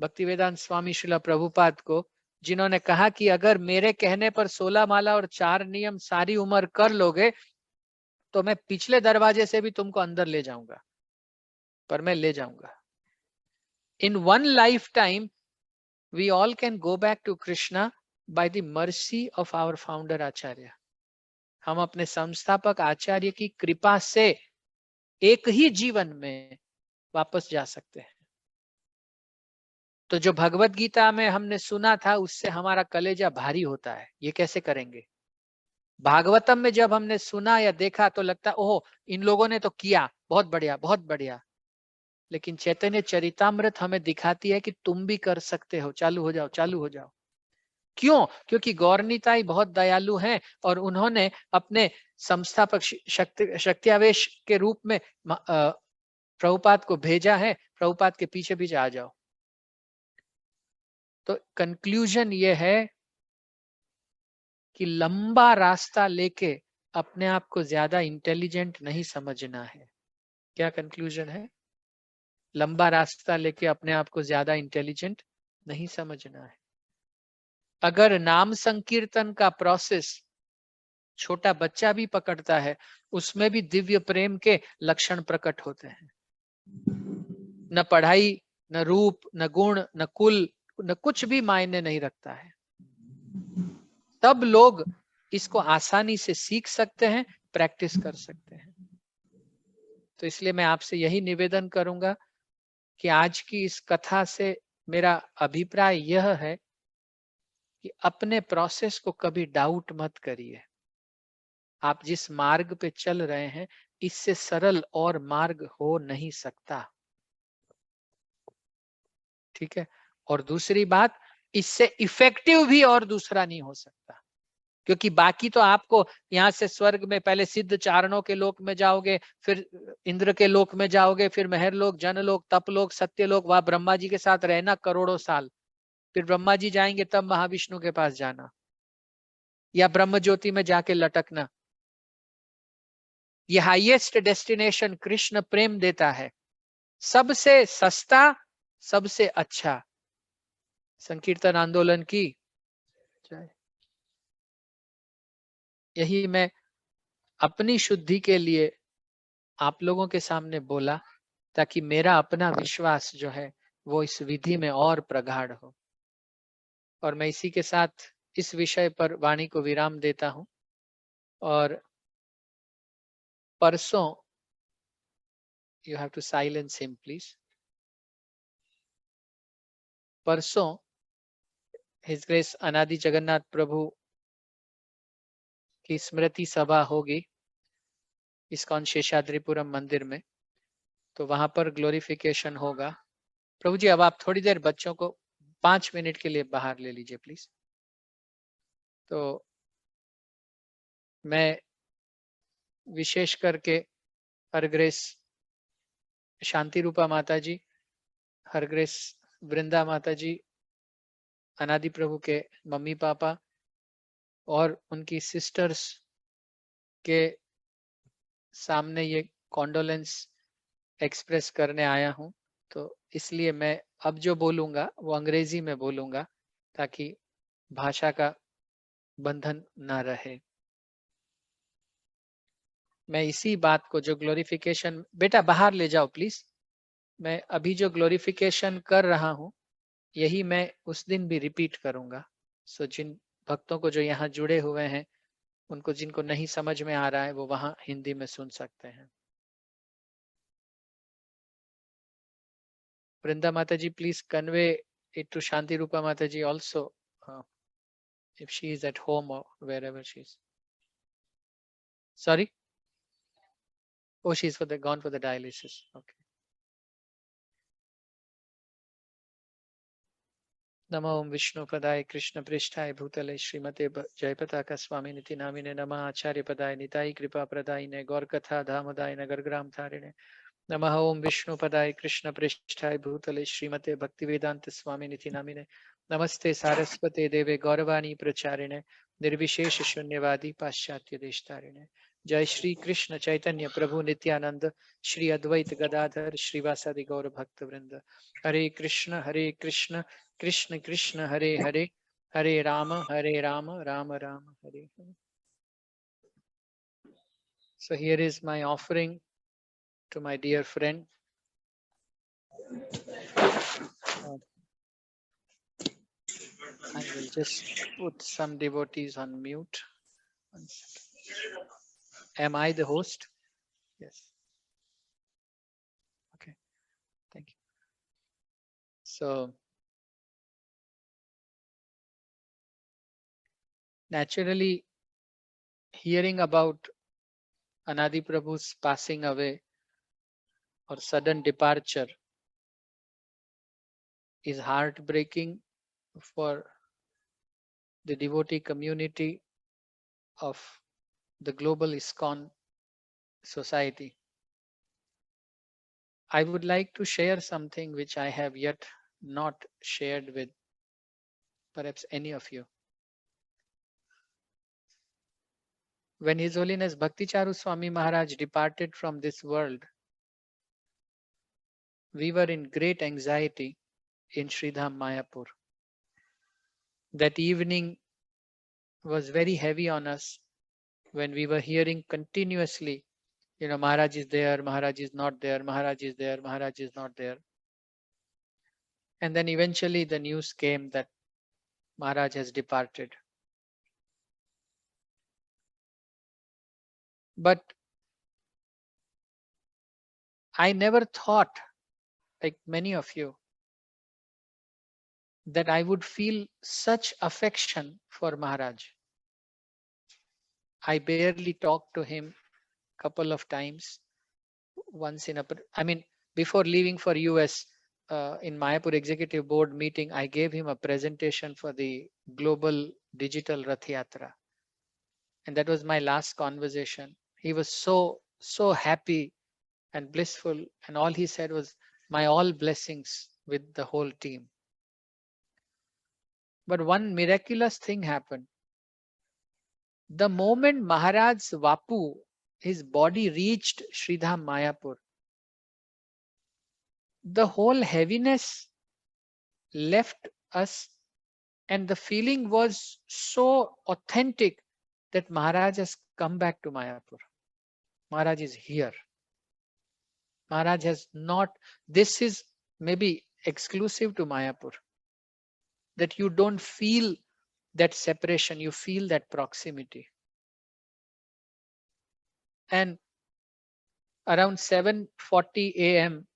भक्तिवेदांत स्वामी श्रील प्रभुपाद को, जिन्होंने कहा कि अगर मेरे कहने पर 16 माला और 4 नियम सारी उम्र कर लोगे तो मैं पिछले दरवाजे से भी तुमको अंदर ले जाऊंगा, पर मैं ले जाऊंगा। In one life time we all can go back to Krishna by the mercy of our founder Acharya. हम अपने संस्थापक आचार्य की कृपा से एक ही जीवन में वापस जा सकते हैं। तो जो भगवत गीता में हमने सुना था उससे हमारा कलेजा भारी होता है, ये कैसे करेंगे? भागवतम में जब हमने सुना या देखा तो लगता ओह इन लोगों ने तो किया, बहुत बढ़िया बहुत बढ़िया। लेकिन चैतन्य चरितामृत हमें दिखाती है कि तुम भी कर सकते हो, चालू हो जाओ, चालू हो जाओ। क्यों? क्योंकि गौरनीताई बहुत दयालु हैं और उन्होंने अपने संस्थापक शक्त्यावेश के रूप में प्रभुपाद को भेजा है। प्रभुपाद के पीछे पीछे आ जाओ। तो कंक्लूजन ये है कि लंबा रास्ता लेके अपने आप को ज्यादा इंटेलिजेंट नहीं समझना है। क्या कंक्लूजन है? लंबा रास्ता लेके अपने आप को ज्यादा इंटेलिजेंट नहीं समझना है। अगर नाम संकीर्तन का प्रोसेस छोटा बच्चा भी पकड़ता है, उसमें भी दिव्य प्रेम के लक्षण प्रकट होते हैं। न पढ़ाई, न रूप, न गुण, न कुल, न कुछ भी मायने नहीं रखता है। तब लोग इसको आसानी से सीख सकते हैं, प्रैक्टिस कर सकते हैं। तो इसलिए मैं आपसे यही निवेदन करूंगा कि आज की इस कथा से मेरा अभिप्राय यह है कि अपने प्रोसेस को कभी डाउट मत करिए। आप जिस मार्ग पे चल रहे हैं इससे सरल और मार्ग हो नहीं सकता। ठीक है? और दूसरी बात, इससे इफेक्टिव भी और दूसरा नहीं हो सकता। क्योंकि बाकी तो आपको यहाँ से स्वर्ग में पहले सिद्ध चारणों के लोक में जाओगे, फिर इंद्र के लोक में जाओगे, फिर महर लोक, जनलोक, तपलोक, सत्यलोक, वहां ब्रह्मा जी के साथ रहना करोड़ों साल, फिर ब्रह्मा जी जाएंगे तब महाविष्णु के पास जाना, या ब्रह्म ज्योति में जाके लटकना। ये हाईएस्ट डेस्टिनेशन कृष्ण प्रेम देता है, सबसे सस्ता, सबसे अच्छा। संकीर्तन आंदोलन की जय। यही मैं अपनी शुद्धि के लिए आप लोगों के सामने बोला, ताकि मेरा अपना विश्वास जो है वो इस विधि में और प्रगाढ़ हो। और मैं इसी के साथ इस विषय पर वाणी को विराम देता हूं। और परसों, you have to silence him please. परसों हिज ग्रेस अनादि जगन्नाथ प्रभु की स्मृति सभा होगी इस्कॉन शेषाद्रिपुरम मंदिर में, तो वहां पर ग्लोरिफिकेशन होगा। प्रभु जी अब आप थोड़ी देर बच्चों को 5 मिनट के लिए बाहर ले लीजिए प्लीज। तो मैं विशेष करके हरग्रेस शांति रूपा माता जी, हरग्रेस वृंदा माता जी, अनादि प्रभु के मम्मी पापा और उनकी सिस्टर्स के सामने ये कॉन्डोलेंस एक्सप्रेस करने आया हूं। तो इसलिए मैं अब जो बोलूंगा वो अंग्रेजी में बोलूंगा ताकि भाषा का बंधन ना रहे। मैं इसी बात को जो ग्लोरिफिकेशन, बेटा बाहर ले जाओ प्लीज, मैं अभी जो ग्लोरिफिकेशन कर रहा हूं यही मैं उस दिन भी रिपीट करूंगा। सो जिन भक्तों को जो यहाँ जुड़े हुए हैं, उनको जिनको नहीं समझ में आ रहा है वो वहां हिंदी में सुन सकते हैं। Vrinda Mata ji, please convey it to Shanti Rupa Mataji also, if she is at home or wherever she is. Sorry? Oh, she's gone for the dialysis. Okay. Namo Om Vishnu Padaya Krishna Prishtaya Bhutale Srimate Jayapataka Swami Niti Namine Nama Acharya Padaya Nitai Kripa Pradayine Gaur Katha Dhamadaya Nagar Gram Tharine Namaha Om Vishnu Padaya Krishna Prishtaya Bhutale Srimate Bhaktivedanta Swami Niti Namine Namaste Saraswate Deve Gauravani Pracharine Nirvishesha Shunyavadi Paschatya Deshtarine Jai Shri Krishna Chaitanya Prabhu Nityananda Shri Advaita Gadadhar Srivasadi Gaura Bhakta Vrinda Hare Krishna Krishna Krishna Hare Hare Hare Rama Rama Rama Hare Hare. So here is my offering to my dear friend. I will just put some devotees on mute. 1 second. Am I the host? Yes. Okay. Thank you. So naturally, hearing about Anadi Prabhu's passing away or sudden departure is heartbreaking for the devotee community of the global ISKCON society. I would like to share something which I have yet not shared with perhaps any of you. When His Holiness Bhakticharu Swami Maharaj departed from this world, we were in great anxiety in Sridham Mayapur. That evening was very heavy on us when we were hearing continuously, Maharaj is there, Maharaj is not there, Maharaj is there, Maharaj is not there. And then eventually the news came that Maharaj has departed. But I never thought, like many of you, that I would feel such affection for Maharaj. I barely talked to him a couple of times. Once before leaving for US, in Mayapur Executive Board meeting, I gave him a presentation for the Global Digital Rath Yatra. And that was my last conversation. He was so happy and blissful. And all he said was, my all blessings with the whole team. But one miraculous thing happened. The moment Maharaj's Vapu, his body reached Sridham Mayapur, the whole heaviness left us, and the feeling was so authentic that Maharaj has come back to Mayapur. Maharaj is here. Maharaj has not, this is maybe exclusive to Mayapur, that you don't feel that separation, you feel that proximity. And around 7:40 a.m.,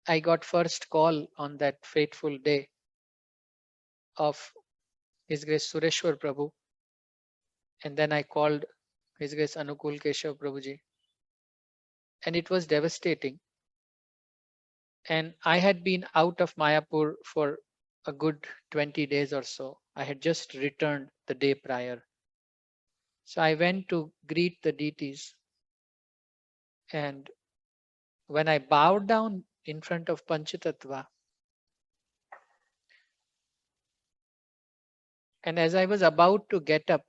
I got first call on that fateful day of His Grace Sureshwar Prabhu. And then I called His Grace Anukul Keshav Prabhuji. And it was devastating. And I had been out of Mayapur for a good 20 days or so. I had just returned the day prior. So I went to greet the deities. And when I bowed down in front of Panchatattva, and as I was about to get up,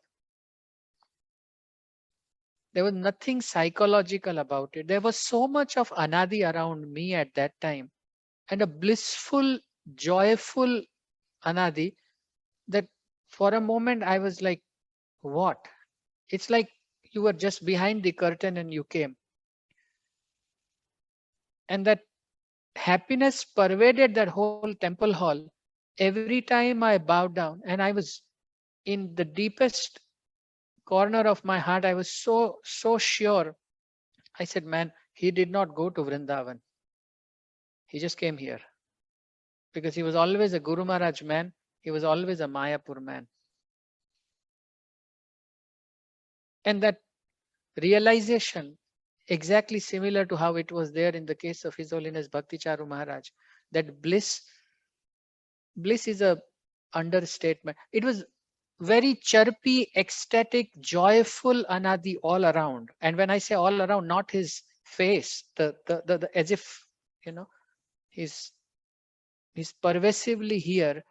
there was nothing psychological about it. There was so much of Anadi around me at that time, and a blissful, joyful Anadi, that for a moment I was like, what? It's like you were just behind the curtain and you came. And that happiness pervaded that whole temple hall. Every time I bowed down, and I was in the deepest corner of my heart, I was so sure. I said, man, he did not go to Vrindavan. He just came here. Because he was always a Guru Maharaj man. He was always a Mayapur man. And that realization, exactly similar to how it was there in the case of His Holiness Bhakti Charu Maharaj, that bliss is a understatement. It was very chirpy, ecstatic, joyful Anadi all around. And when I say all around, not his face, the as if, you know, he's pervasively here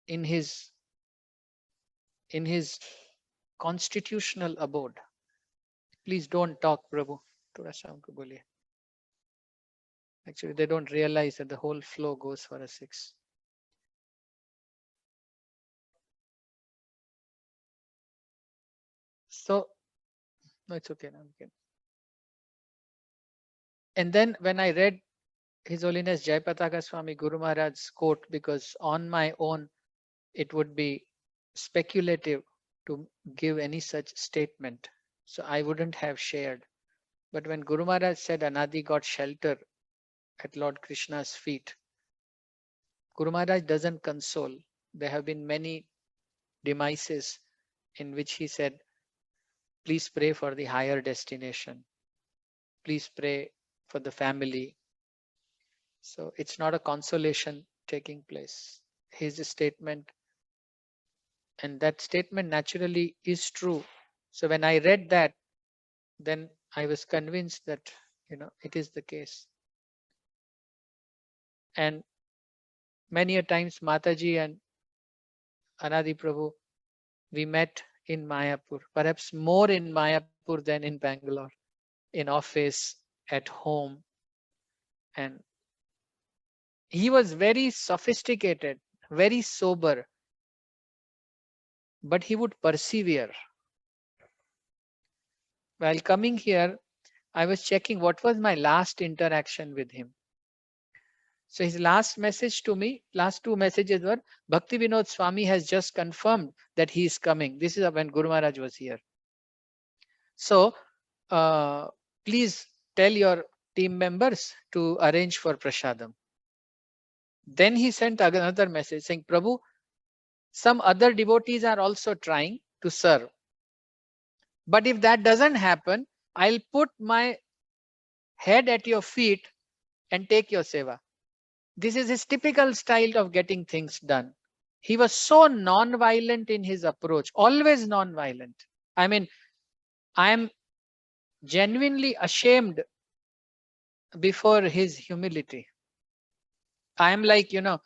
in his constitutional abode. Please don't talk, Prabhu. Thoda sa humko boliye. Actually, they don't realize that the whole flow goes for a 6. So, no, it's okay. Okay. And then when I read His Holiness Jayapataka Swami Guru Maharaj's quote, because on my own, it would be speculative to give any such statement. So I wouldn't have shared. But when Guru Maharaj said Anadi got shelter at Lord Krishna's feet, Guru Maharaj doesn't console. There have been many demises in which he said, please pray for the higher destination. Please pray for the family. So it's not a consolation taking place. His statement, and that statement naturally is true. So when I read that, then I was convinced that, you know, it is the case. And many a times Mataji and Anadi Prabhu, we met in Mayapur, perhaps more in Mayapur than in Bangalore, in office, at home. And he was very sophisticated, very sober, but he would persevere. While coming here, I was checking what was my last interaction with him. So his last message to me, last 2 messages were, Bhakti Vinod Swami has just confirmed that he is coming. This is when Guru Maharaj was here. So please tell your team members to arrange for prasadam. Then he sent another message saying, Prabhu, some other devotees are also trying to serve. But if that doesn't happen, I'll put my head at your feet and take your seva. This is his typical style of getting things done. He was so non-violent in his approach, always non-violent. I mean, I am genuinely ashamed before his humility. I am like, you know,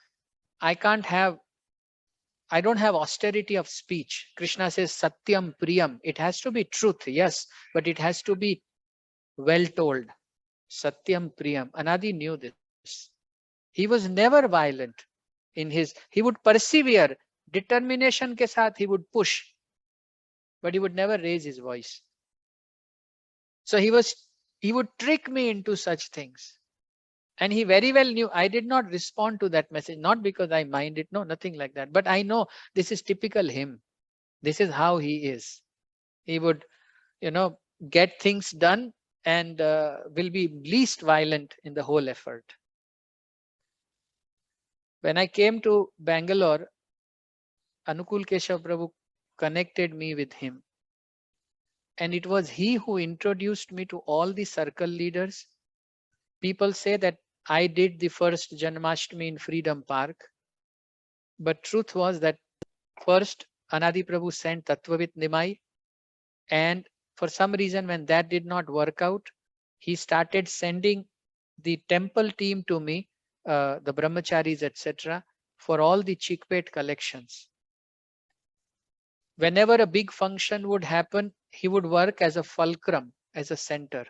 I don't have austerity of speech. Krishna says Satyam Priyam. It has to be truth, yes, but it has to be well told. Satyam Priyam. Anadi knew this. He was never violent in his, he would persevere, determination ke saath he would push, but he would never raise his voice. So he would trick me into such things. And he very well knew I did not respond to that message, not because I mind it, no, nothing like that. But I know this is typical him. This is how he is. He would, you know, get things done and will be least violent in the whole effort. When I came to Bangalore, Anukul Keshav Prabhu connected me with him. And it was he who introduced me to all the circle leaders. People say that I did the first Janmashtami in Freedom Park. But truth was that first Anadi Prabhu sent Tattvavit Nimai. And for some reason, when that did not work out, he started sending the temple team to me, the brahmacharis, etc., for all the Chikpet collections. Whenever a big function would happen, he would work as a fulcrum, as a center.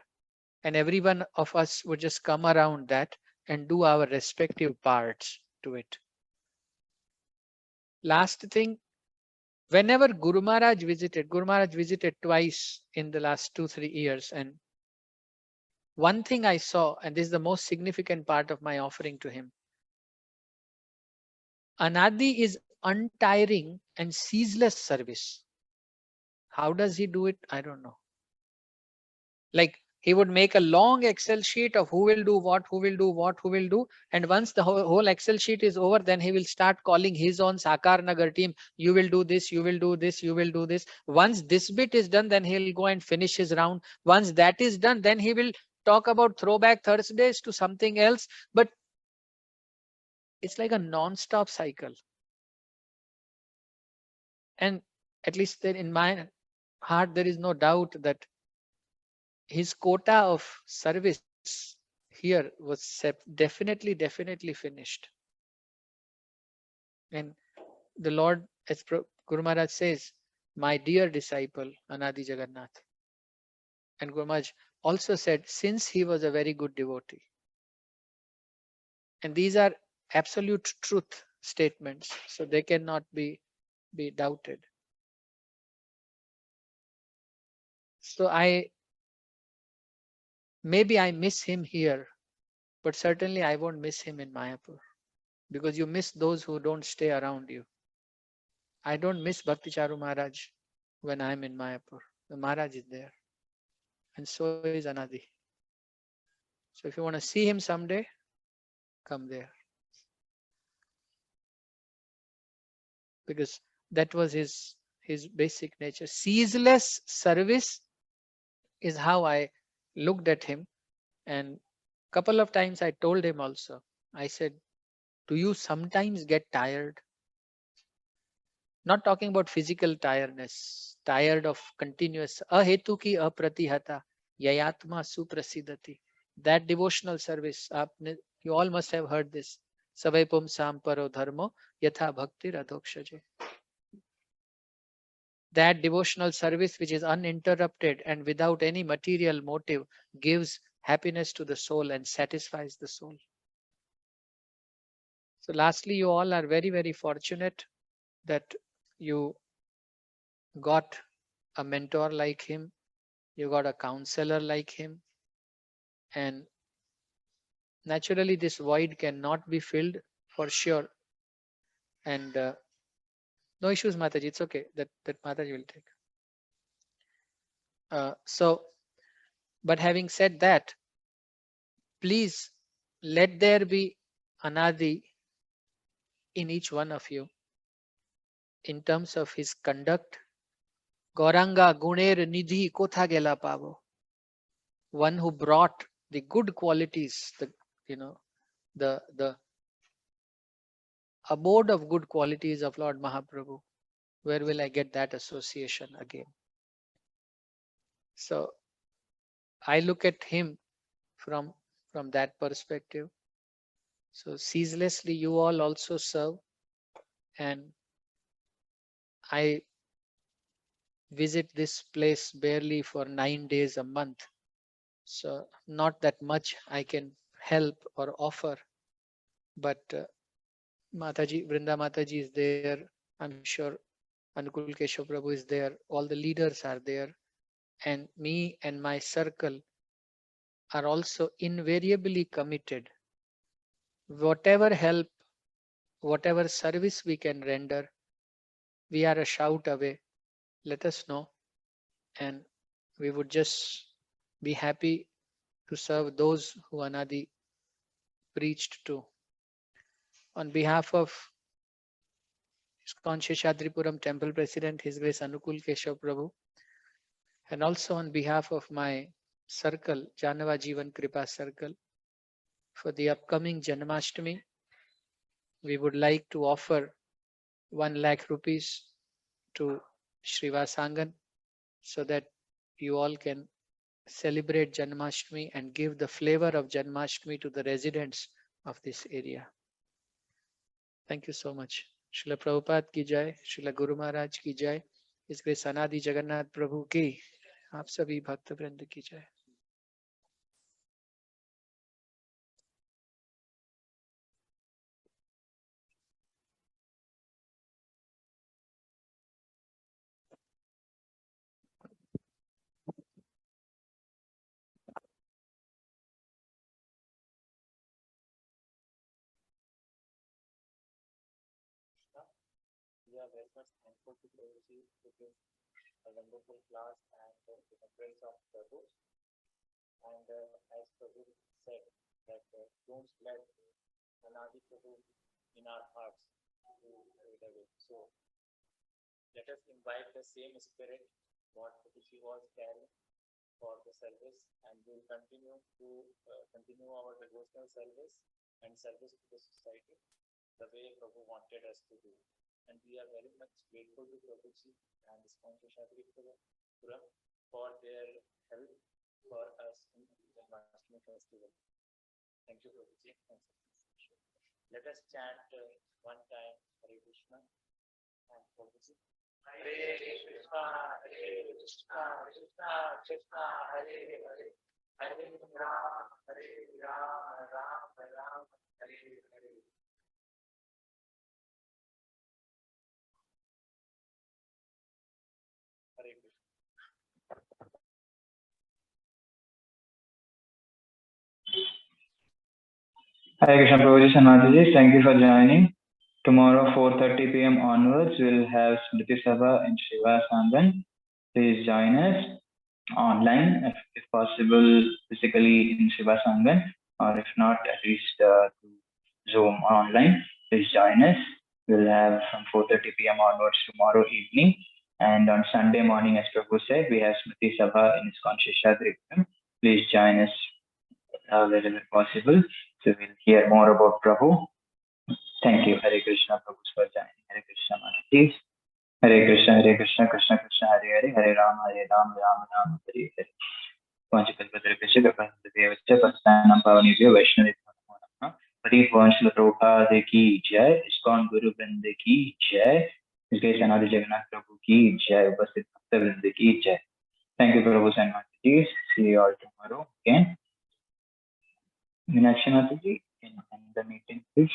And every one of us would just come around that and do our respective parts to it. Last thing, whenever Guru Maharaj visited twice in the last 2-3 years. And one thing I saw, and this is the most significant part of my offering to him, Anadi is untiring and ceaseless service. How does he do it? I don't know. Like, he would make a long Excel sheet of who will do what, who will do what, who will do. And once the whole Excel sheet is over, then he will start calling his own Sakar Nagar team. You will do this, you will do this, you will do this. Once this bit is done, then he'll go and finish his round. Once that is done, then he will talk about throwback Thursdays to something else. But it's like a non-stop cycle. And at least then in my heart, there is no doubt that his quota of service here was definitely finished. And the Lord, as Guru Maharaj says, my dear disciple, Anadi Jagannath. And Guru Maharaj also said, since he was a very good devotee. And these are absolute truth statements, so they cannot be doubted. So maybe I miss him here, but certainly I won't miss him in Mayapur, because you miss those who don't stay around you. I don't miss Bhakti Charu Maharaj when I'm in Mayapur. The Maharaj is there, and so is Anadi. So if you want to see him someday, come there, because that was his basic nature. Ceaseless service is how I looked at him. And couple of times I told him also, I said, do you sometimes get tired? Not talking about physical tiredness, tired of continuous ahetu ki apratihata yayatma suprasidati. That devotional service, you all must have heard this. Savai pum samparo dharmo yatha bhakti radhokshaje. That devotional service which is uninterrupted and without any material motive gives happiness to the soul and satisfies the soul. So lastly, you all are very fortunate that you got a mentor like him, you got a counselor like him, and naturally this void cannot be filled for sure. And no issues, Mataji, it's okay, that Mataji will take. But having said that, please let there be Anadi in each one of you in terms of his conduct. Gauranga guner nidhi kotha gela pavo. One who brought the good qualities, the abode of good qualities of Lord Mahaprabhu. Where will I get that association again? So I look at him from that perspective. So ceaselessly you all also serve, and I visit this place barely for 9 days a month. So not that much I can help or offer, but Mataji, Vrinda Mataji is there. I'm sure Anukul Keshav Prabhu is there. All the leaders are there. And me and my circle are also invariably committed. Whatever help, whatever service we can render, we are a shout away. Let us know. And we would just be happy to serve those who Anadi preached to. On behalf of ISKCON Sheshadripuram Temple President, His Grace Anukul Keshav Prabhu, and also on behalf of my circle, Janava Jivan Kripa Circle, for the upcoming Janmashtami, we would like to offer 1 lakh rupees to Srivasangan so that you all can celebrate Janmashtami and give the flavor of Janmashtami to the residents of this area. Thank you so much. Srila Prabhupada ki jai, Srila Guru Maharaj ki jai, His Grace Anadi Jagannath Prabhu ki, आप सभी भक्त वृंद की जय। are very much thankful to Prabhuji for this wonderful class and the remembrance of Prabhu. And as Prabhu said, that don't let Anadi Prabhu in our hearts to fade away. So let us invite the same spirit what Prabhuji was carrying for the service, and we will continue to continue our devotional service and service to the society the way Prabhu wanted us to do. And we are very much grateful to Prabhuji and ISKCON Seshadri Puram for their help for us in the Janmashtami festival. Thank you, Prabhuji. Let us chant one time Hare Krishna and Prabhuji. Hare Krishna, Hare Krishna, Krishna Krishna, Hare Hare, Hare Rama, Rama Rama, Hare Hare. Hare Krishna. Hare Krishna Prabhuji, Sanatiji, thank you for joining. Tomorrow 4:30 p.m. onwards, we'll have Smriti Sabha in Srivas Angan. Please join us online, if possible, physically in Srivas Angan, or if not, at least through Zoom online. Please join us. We'll have from 4:30 p.m. onwards tomorrow evening. And on Sunday morning, as Prabhu said, we have Smriti Sabha in ISKCON Seshadri Puram. Please join us wherever possible. So we'll hear more about Prabhu. Thank you. Hare Krishna, Prabhu, for joining. Hare Krishna, Mataji. Hare Krishna, Krishna Krishna, Hare Hare, Hare Rama, Rama Rama, Hare Hare. Vanchakalpatarupesya Kapahantadevaccha Pastanam Pavanebhyo Vaishnavibhyo Namo Namah. Paripurna Prabhupada ki jai, ISKCON Guru Vrinda ki jai, Sri Sanatana Jagannath Prabhu ki jai, Upasthit Bhakta Vrinda ki jai. Thank you, Prabhu and Mataji. See you all tomorrow again. Meenakshi Mataji, in the meeting, please.